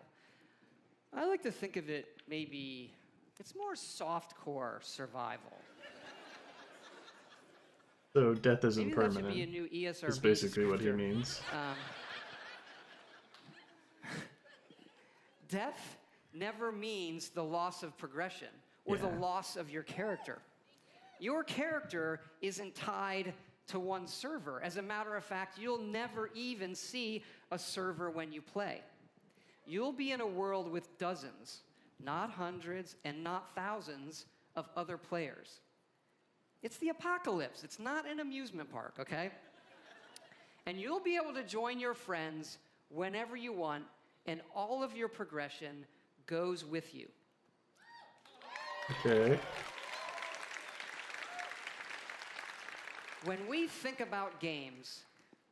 I like to think of it maybe, it's more softcore survival. So death isn't Maybe that should permanent. be a new ESRB Is basically what he descriptor. means. Death never means the loss of progression or the loss of your character. Your character isn't tied to one server. As a matter of fact, you'll never even see a server when you play. You'll be in a world with dozens, not hundreds and not thousands of other players. It's the apocalypse. It's not an amusement park, okay? And you'll be able to join your friends whenever you want, and all of your progression goes with you. Okay. When we think about games,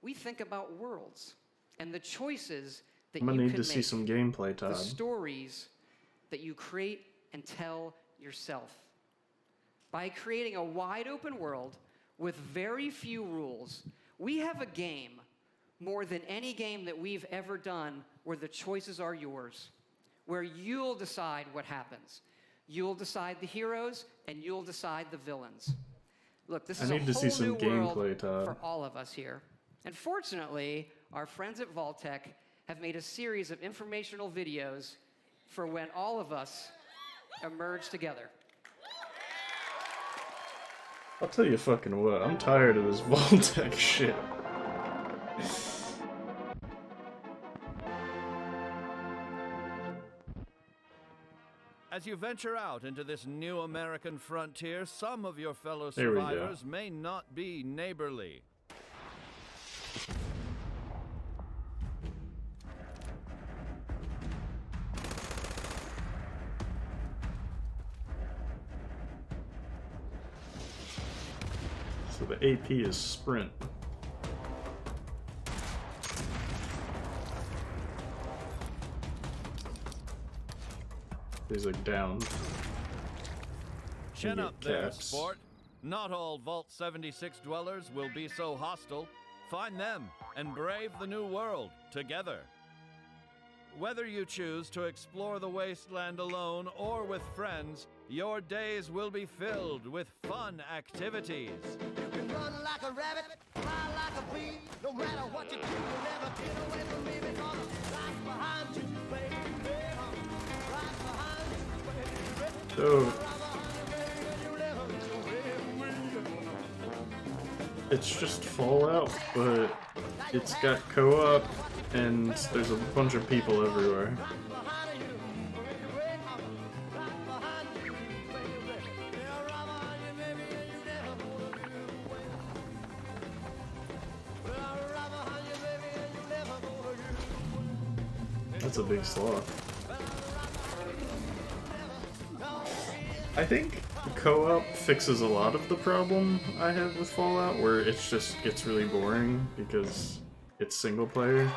we think about worlds and the choices that I'm gonna you need can to make. see some gameplay, The Todd. stories that you create and tell yourself. By creating a wide open world with very few rules, we have a game more than any game that we've ever done where the choices are yours, where you'll decide what happens. You'll decide the heroes and you'll decide the villains. Look, this is I a need to whole see some new world gameplay, Todd. for all of us here. And fortunately, our friends at Vaultec have made a series of informational videos for when all of us emerge together. I'll tell you fucking what, I'm tired of this Vaultec shit. As you venture out into this new American frontier, some of your fellow There we go. survivors may not be neighborly. So the AP is sprint. He's like down. Chin You up get there, caps. sport. Not all Vault 76 dwellers will be so hostile. Find them and brave the new world together. Whether you choose to explore the wasteland alone or with friends, your days will be filled with fun activities. You can run like a rabbit, fly like a bee. No matter what you do, you'll never get away from me because right behind you, baby. Right behind you, baby. So it's just Fallout, but it's got co-op and there's a bunch of people everywhere. That's a big sloth. I think co-op fixes a lot of the problem I have with Fallout, where it just gets really boring because it's single player.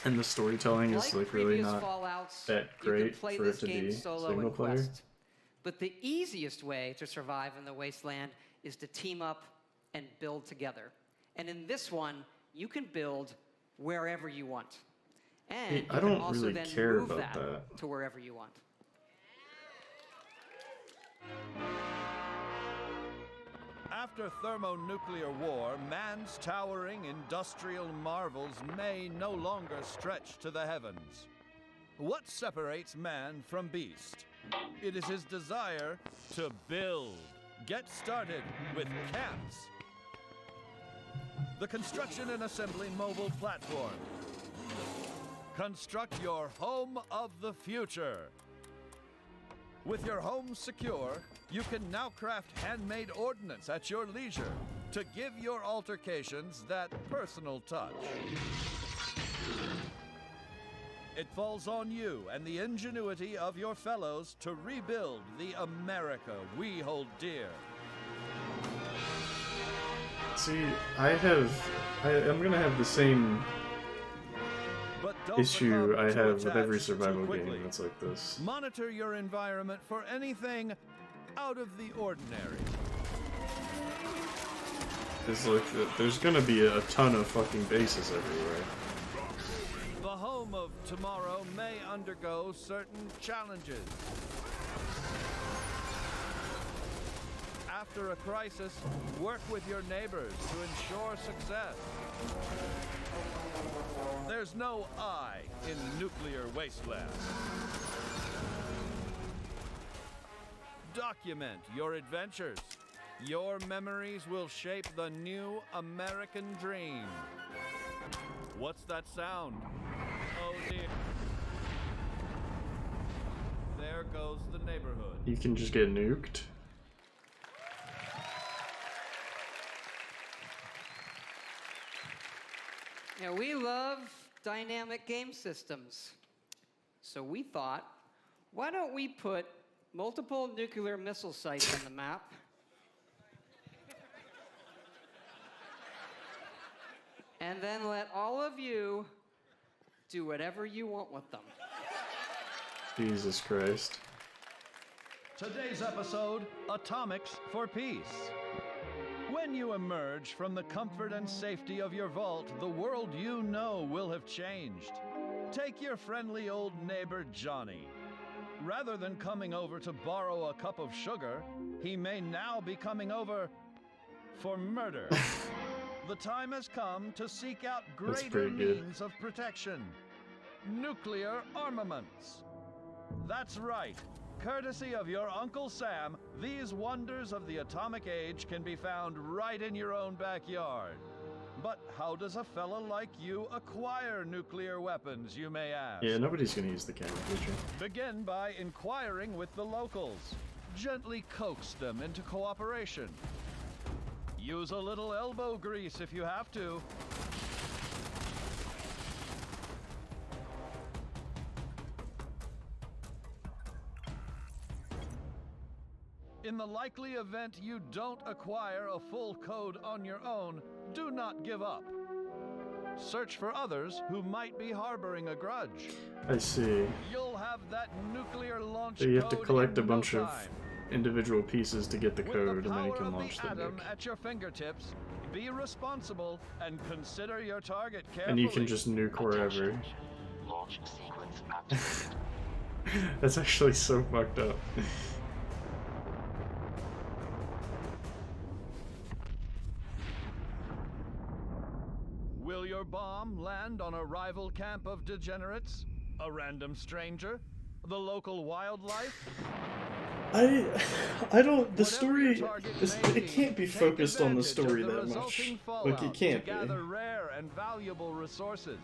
And the storytelling is like really previous not Fallouts, that you great can play for this it to game be solo single in player. Quest. But the easiest way to survive in the Wasteland is to team up and build together. And in this one, you can build wherever you want. And you I can don't also really then care move about that that. to wherever you want. After thermonuclear war, man's towering industrial marvels may no longer stretch to the heavens. What separates man from beast? It is his desire to build. Get started with camps. The construction and assembly mobile platform. Construct your home of the future. With your home secure, you can now craft handmade ordnance at your leisure to give your altercations that personal touch. It falls on you and the ingenuity of your fellows to rebuild the America we hold dear. See, I'm gonna have the same issue I have with every survival game that's like this. Monitor your environment for anything out of the ordinary. It's like, there's gonna be a ton of fucking bases everywhere. The home of tomorrow may undergo certain challenges. After a crisis, work with your neighbors to ensure success. There's no I in nuclear wasteland. Document your adventures. Your memories will shape the new American dream. What's that sound? Oh dear. There goes the neighborhood. You can just get nuked. Yeah, we love dynamic game systems. So we thought, why don't we put multiple nuclear missile sites on the map? And then let all of you do whatever you want with them. Jesus Christ. Today's episode, Atomics for Peace. When you emerge from the comfort and safety of your vault, the world you know will have changed. Take your friendly old neighbor, Johnny. Rather than coming over to borrow a cup of sugar, he may now be coming over for murder. The time has come to seek out greater means of protection. Nuclear armaments. That's right. Courtesy of your Uncle Sam, these wonders of the atomic age can be found right in your own backyard. But how does a fella like you acquire nuclear weapons, you may ask? Yeah, nobody's gonna use the camera feature. Begin by inquiring with the locals. Gently coax them into cooperation. Use a little elbow grease if you have to. In the likely event you don't acquire a full code on your own, do not give up. Search for others who might be harboring a grudge. I see. You'll have that nuclear launch So you have to code collect a in no bunch of time. individual pieces to get the With code, the and then you power can of launch the the atom nuke. at your fingertips, be responsible and consider your target carefully. And you can just nuke wherever. Launch sequence activated. That's actually so fucked up. Will your bomb land on a rival camp of degenerates? A random stranger? The local wildlife? I don't, the story, it can't be focused on the story that much. Like, it can't be. Gather rare and valuable resources.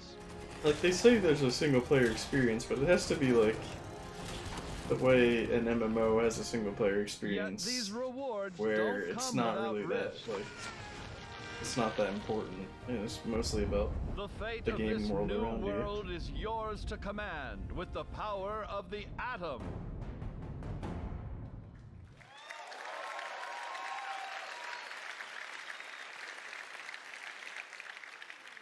Like, they say there's a single player experience, but it has to be like the way an MMO has a single player experience, these rewards where don't it's come not without really that, risk. like, it's not that important. And it's mostly about The fate the of game this world new around you. world is yours to command with the power of the atom.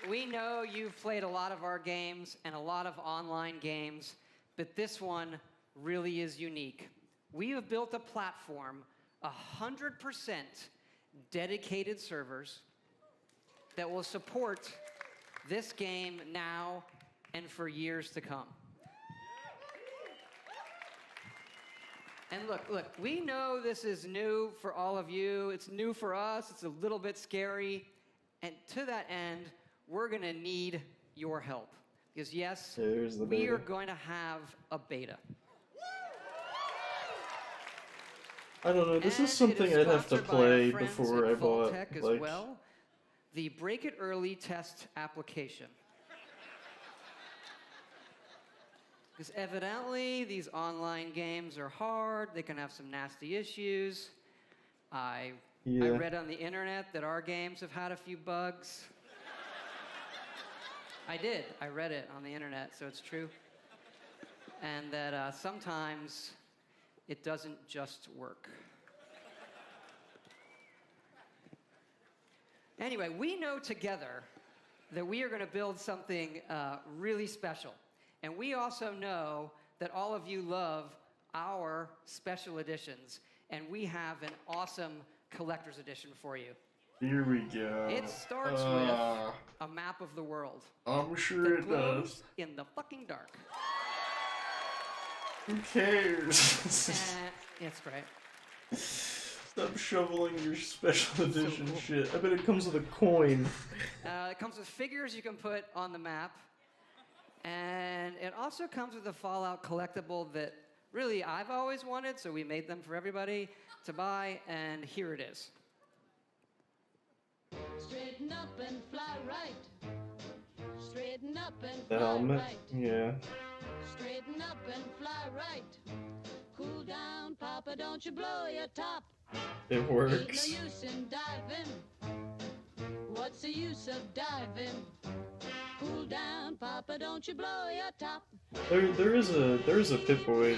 we know you've played a lot of our games and a lot of online games, but this one really is unique. We have built a platform, 100% dedicated servers that will support this game now and for years to come. And look, we know this is new for all of you. It's new for us. It's a little bit scary. And to that end, we're going to need your help. Because yes, we are going to have a beta. I don't know, this is something I'd have to play before I bought, as like... well, the Break It Early test application. Because evidently, these online games are hard. They can have some nasty issues. I read on the internet that our games have had a few bugs. I did. I read it on the internet, so it's true. And that sometimes it doesn't just work. Anyway, we know together that we are going to build something really special. And we also know that all of you love our special editions. And we have an awesome collector's edition for you. Here we go. It starts with a map of the world. I'm sure it does. In the fucking dark. Who cares? That's right. Stop shoveling your special edition shit. I bet it comes with a coin. It comes with figures you can put on the map. And it also comes with a Fallout collectible that really I've always wanted, so we made them for everybody to buy, and here it is. Straighten up and fly right. Straighten up and The fly helmet? right. Yeah. Straighten up and fly right. Cool down, Papa, don't you blow your top. It works. Ain't no use in diving. What's the use of diving? Cool down, Papa, don't you blow your top. There is a Pip-Boy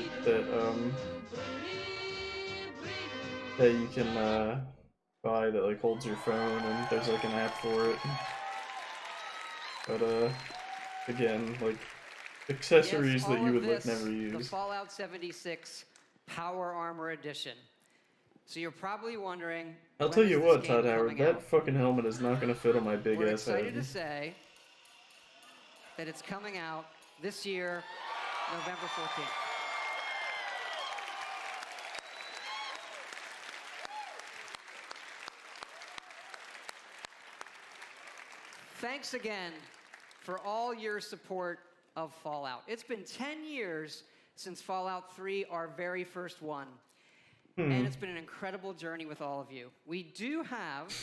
that you can buy that like holds your phone, and there's like an app for it. But again, like accessories that you would like never use. The Fallout 76 Power Armor Edition. So you're probably wondering. I'll tell you what, Todd Howard, that fucking helmet is not gonna fit on my big ass head. We're excited to say that it's coming out this year, November 14th. Thanks again for all your support of Fallout. It's been 10 years since Fallout 3, our very first one. And it's been an incredible journey with all of you. We do have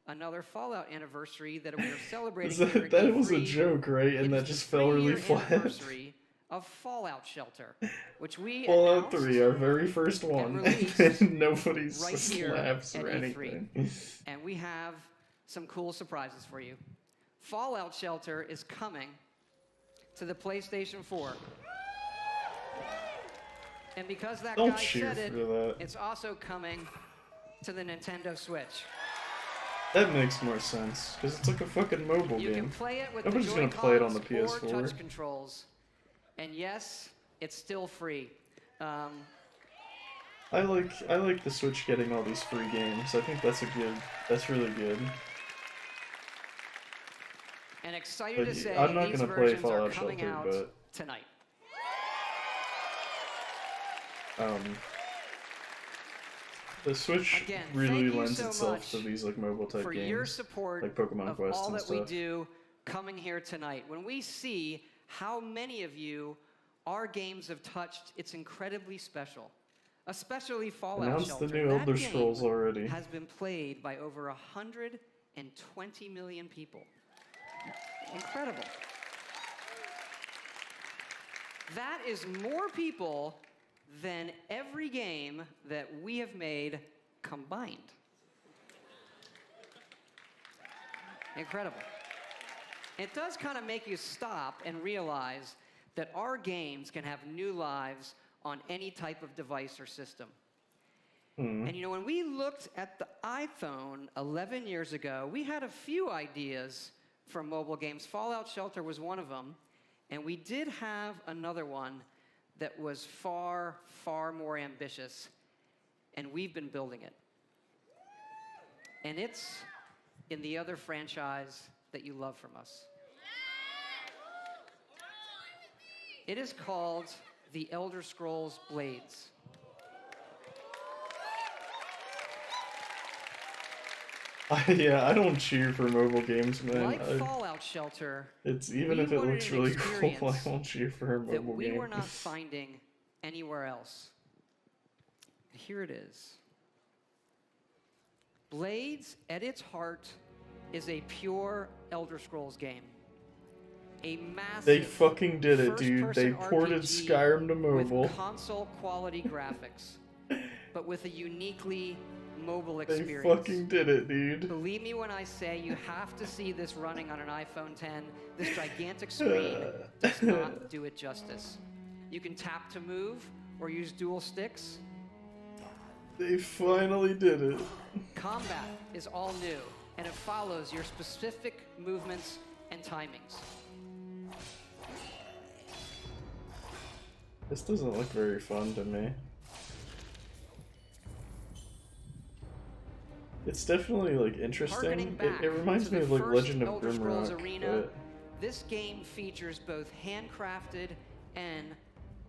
another Fallout anniversary that we are celebrating here that was a joke, right? And that just fell really flat. Anniversary of Fallout Shelter, which we Fallout 3, our very first one, and nobody's right slaps here or at anything. E3. And we have some cool surprises for you. Fallout Shelter is coming to the PlayStation 4. And because that guy said it, it's also coming to the Nintendo Switch. That makes more sense, because it's like a fucking mobile You game. can play it with Nobody's the gonna play it on the Joy-Cons or PS4. touch controls. And yes, it's still free. I like the Switch getting all these free games. I think that's really good. And excited to say I'm not these gonna play versions Fallout are coming Shelter, out but tonight. the Switch Again, really thank you lends so itself much to these like mobile type for games, your support like Pokemon of Quest all and that stuff. we do coming here tonight. When we see how many of you our games have touched, it's incredibly special. Especially Fallout Announced Shelter. the new That Elder game Scrolls already. has been played by over 120 million people. Incredible. That is more people than every game that we have made combined. Incredible. It does kind of make you stop and realize that our games can have new lives on any type of device or system. And you know, when we looked at the iPhone 11 years ago, we had a few ideas for mobile games. Fallout Shelter was one of them, and we did have another one that was far, far more ambitious, and we've been building it. And it's in the other franchise that you love from us. It is called The Elder Scrolls Blades. Yeah, I don't cheer for mobile games, man. Like Fallout Shelter, It's even we if it wanted looks an really cool, I experience won't cheer for a that mobile we game. were not finding anywhere else. Here it is. Blades, at its heart, is a pure Elder Scrolls game. A massive They fucking did it, dude. They first-person ported RPG Skyrim to mobile. with console quality graphics, but with a uniquely mobile They experience. fucking did it, dude. Believe me when I say you have to see this running on an iPhone 10. This gigantic screen does not do it justice. You can tap to move or use dual sticks. They finally did it. Combat is all new, and it follows your specific movements and timings. This doesn't look very fun to me. It's definitely like interesting. It reminds me of like Legend of Elder Scrolls Grimrock, Arena. but This game features both handcrafted and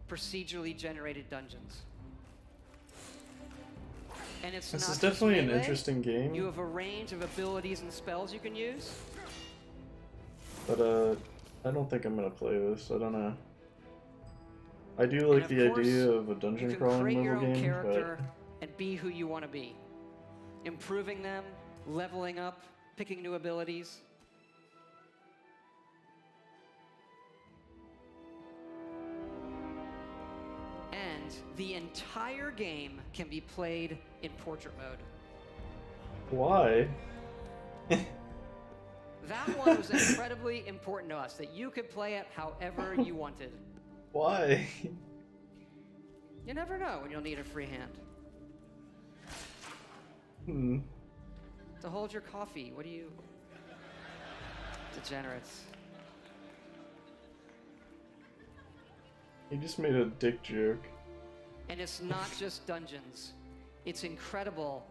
procedurally generated dungeons. And it's this not is just definitely an melee. interesting game. You have a range of abilities and spells you can use. But I don't think I'm gonna play this. I don't know. I do like of the course, idea of a You dungeon can crawling create your mobile own game, character and be who you want to be. Improving them, leveling up, picking new abilities. And the entire game can be played in portrait mode. but why? That one was incredibly important to us, that you could play it however you wanted. Why? You never know when you'll need a free hand. Hmm. To hold your coffee, what do you... Degenerates. He just made a dick joke. And it's not just dungeons. It's incredible.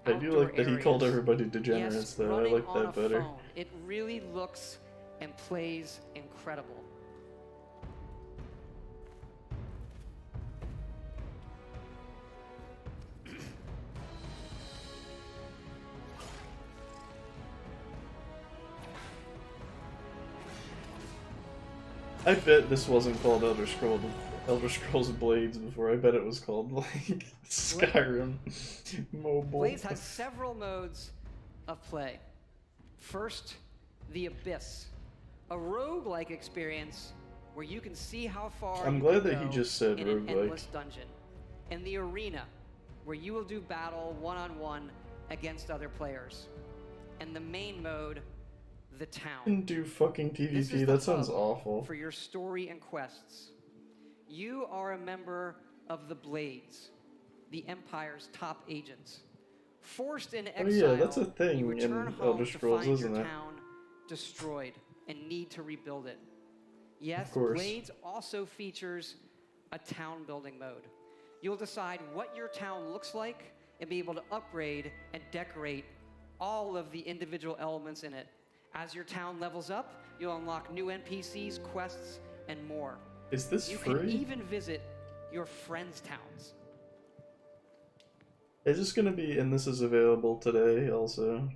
I do like that he called everybody degenerates, yes, though. I running like on that a better. phone. It really looks and plays incredible. I bet this wasn't called Elder Scrolls Blades before. I bet it was called like Skyrim Mobile. Blades has several modes of play. First, the Abyss, a roguelike experience where you can see how far I'm you glad can that he go just said in an roguelike. endless dungeon. And the Arena, where you will do battle one-on-one against other players. And the main mode, the Town. Didn't do fucking This is PvP. the That sounds hub awful. for your story and quests. You are a member of the Blades, the Empire's top agents. Forced in Oh exile, yeah, that's a you thing return in home Elder to Scrolls, find isn't your it? town destroyed and need to rebuild it. Yes, Of course. Blades also features a town building mode. You'll decide what your town looks like and be able to upgrade and decorate all of the individual elements in it. As your town levels up, you'll unlock new NPCs, quests, and more. Is this You free? can even visit your friends' towns. Is this gonna be, and this is available today also?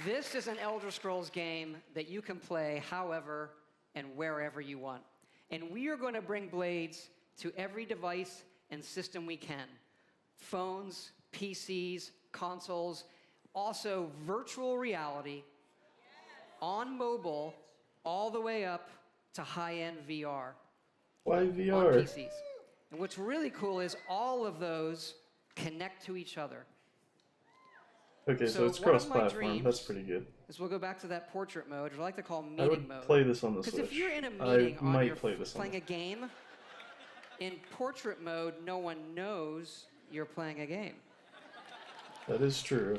This is an Elder Scrolls game that you can play however and wherever you want. And we are going to bring Blades to every device and system we can. Phones, PCs, consoles, also virtual reality, on mobile, all the way up to high-end VR. Why On VR? PCs. And what's really cool is all of those connect to each other. Okay, so it's one of my cross-platform. That's dreams pretty good. is we'll go back to that portrait mode, which I like to call I meeting would mode. play this on the Because Switch. if you're in a I meeting on might your play this on playing a game, in portrait mode, no one knows you're playing a game. That is true.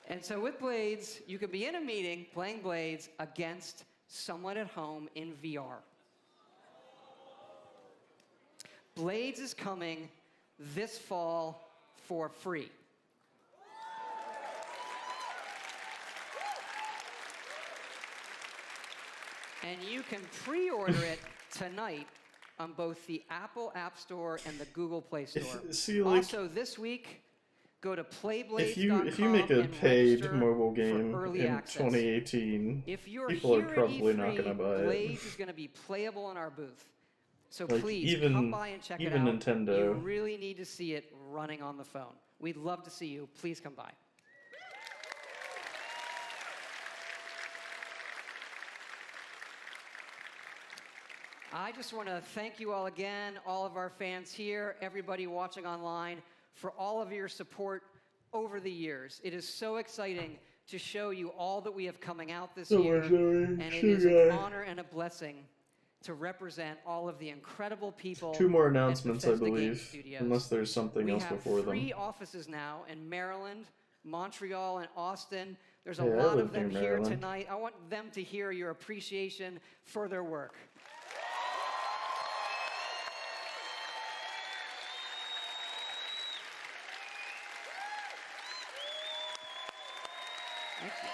And so with Blades, you could be in a meeting playing Blades against someone at home in VR. Blades is coming this fall for free. And you can pre-order it tonight on both the Apple App Store and the Google Play Store. See, like, also, this week, go to playblades.com if you make a and paid register mobile for game early in access. 2018, If you're people are here at probably E3, not going to buy it. Blades is going to be playable in our booth. So Like, please even- come by and check it even out. Nintendo. You really need to see it running on the phone. We'd love to see you. Please come by. I just want to thank you all again, all of our fans here, everybody watching online, for all of your support over the years. It is so exciting to show you all that we have coming out this year, and it is an honor and a blessing to represent all of the incredible people. 2 more at announcements, I Bethesda Game believe, Studios. unless there's something else before We them. have 3 offices now in Maryland, Montreal, and Austin. There's a Hey, I lot live of them near here Maryland. tonight. I want them to hear your appreciation for their work. Thank you.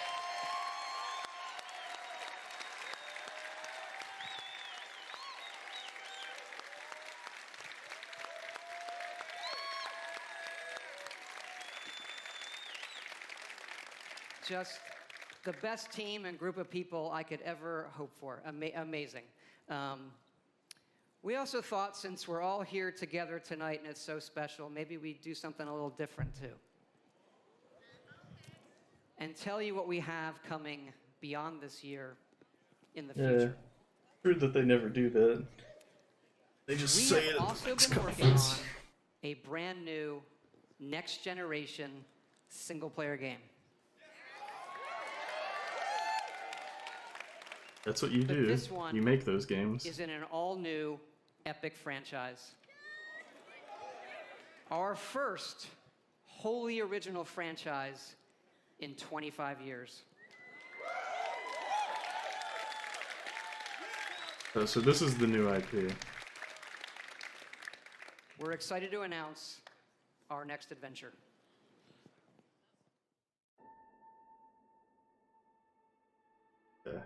Just the best team and group of people I could ever hope for. Amazing. We also thought, since we're all here together tonight and it's so special, maybe we'd do something a little different too. And tell you what we have coming beyond this year in the Yeah. future. Weird that they never do that. They just We say have it at the also next been working conference. on a brand new next generation single player game. That's what you But do. this one You make those games. is in an all-new epic franchise. Our first wholly original franchise in 25 years. So this is the new IP. We're excited to announce our next adventure. Yeah.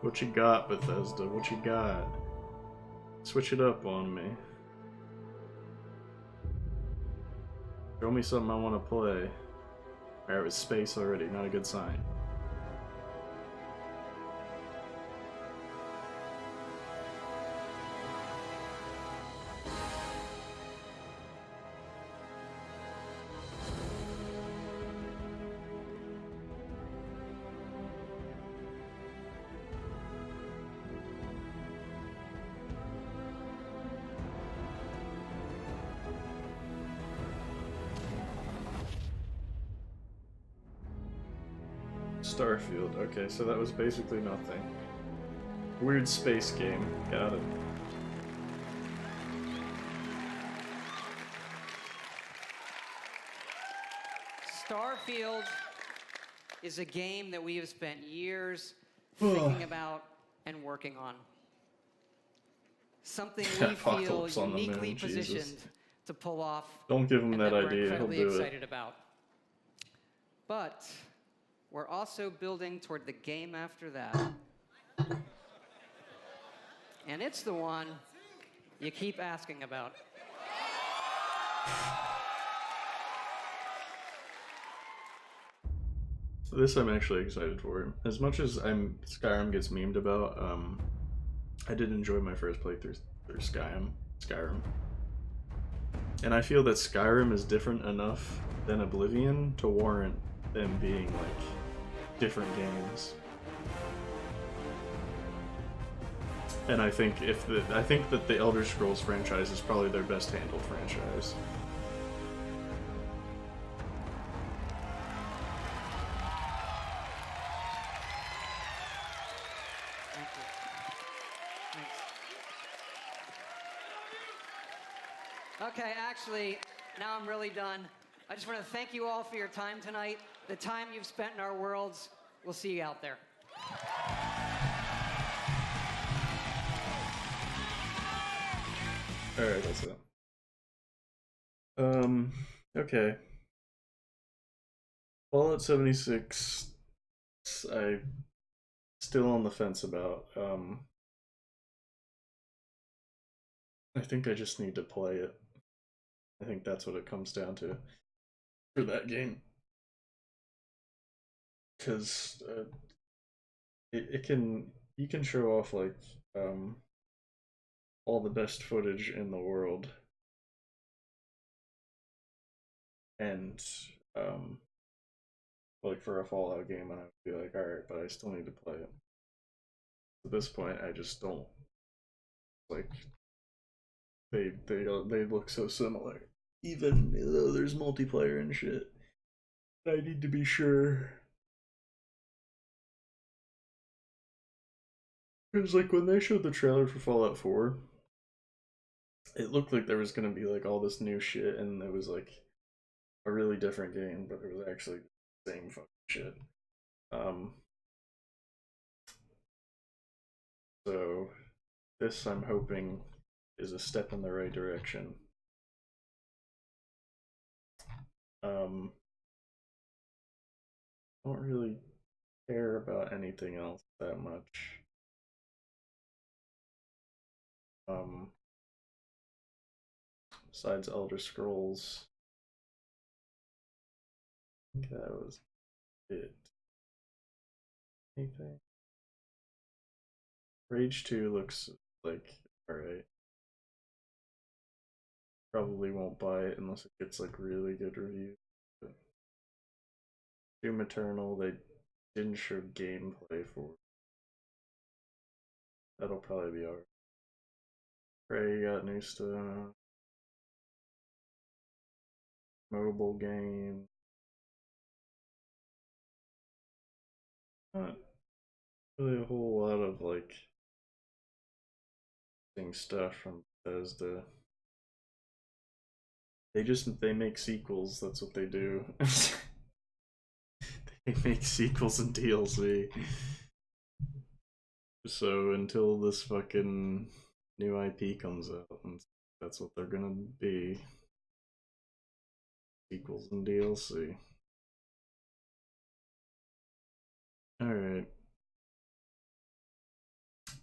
What you got, Bethesda? What you got? Switch it up on me. Show me something I want to play. Alright, with space already, not a good sign. Starfield. Okay, so that was basically nothing. Weird space game. Got it. Starfield is a game that we have spent years thinking about and working on. Something we feel Apocalypse on the uniquely moon, Jesus. positioned to pull off. Don't give him and that we're idea, he'll incredibly do it. excited about. But we're also building toward the game after that. And it's the one you keep asking about. So this I'm actually excited for. As much as Skyrim gets memed about, I did enjoy my first playthrough through Skyrim. And I feel that Skyrim is different enough than Oblivion to warrant them being like different games. And I think I think that the Elder Scrolls franchise is probably their best handled franchise. Thank you. Thanks. Okay, actually, now I'm really done. I just want to thank you all for your time tonight, the time you've spent in our worlds. We'll see you out there. Alright, that's it. Okay. Fallout 76, I still on the fence about. I think I just need to play it. I think that's what it comes down to for that game. Because it can, you can show off like all the best footage in the world, and like for a Fallout game, and I'd be like, alright, but I still need to play it. At this point, I just don't like. They look so similar, even though there's multiplayer and shit. I need to be sure. Because like when they showed the trailer for Fallout 4, it looked like there was gonna be like all this new shit, and it was like a really different game, but it was actually the same fucking shit. So this, I'm hoping, is a step in the right direction. Don't really care about anything else that much. Besides Elder Scrolls, I think that was it. Anything? Rage 2 looks like alright. Probably won't buy it unless it gets like really good reviews. But Doom Eternal, they didn't show gameplay for. That'll probably be alright. Prey got new stuff. Mobile game. Not really a whole lot of like stuff from Bethesda. They make sequels, that's what they do. They make sequels and DLC. So until this fucking new IP comes out, that's what they're gonna be. Sequels and DLC. Alright.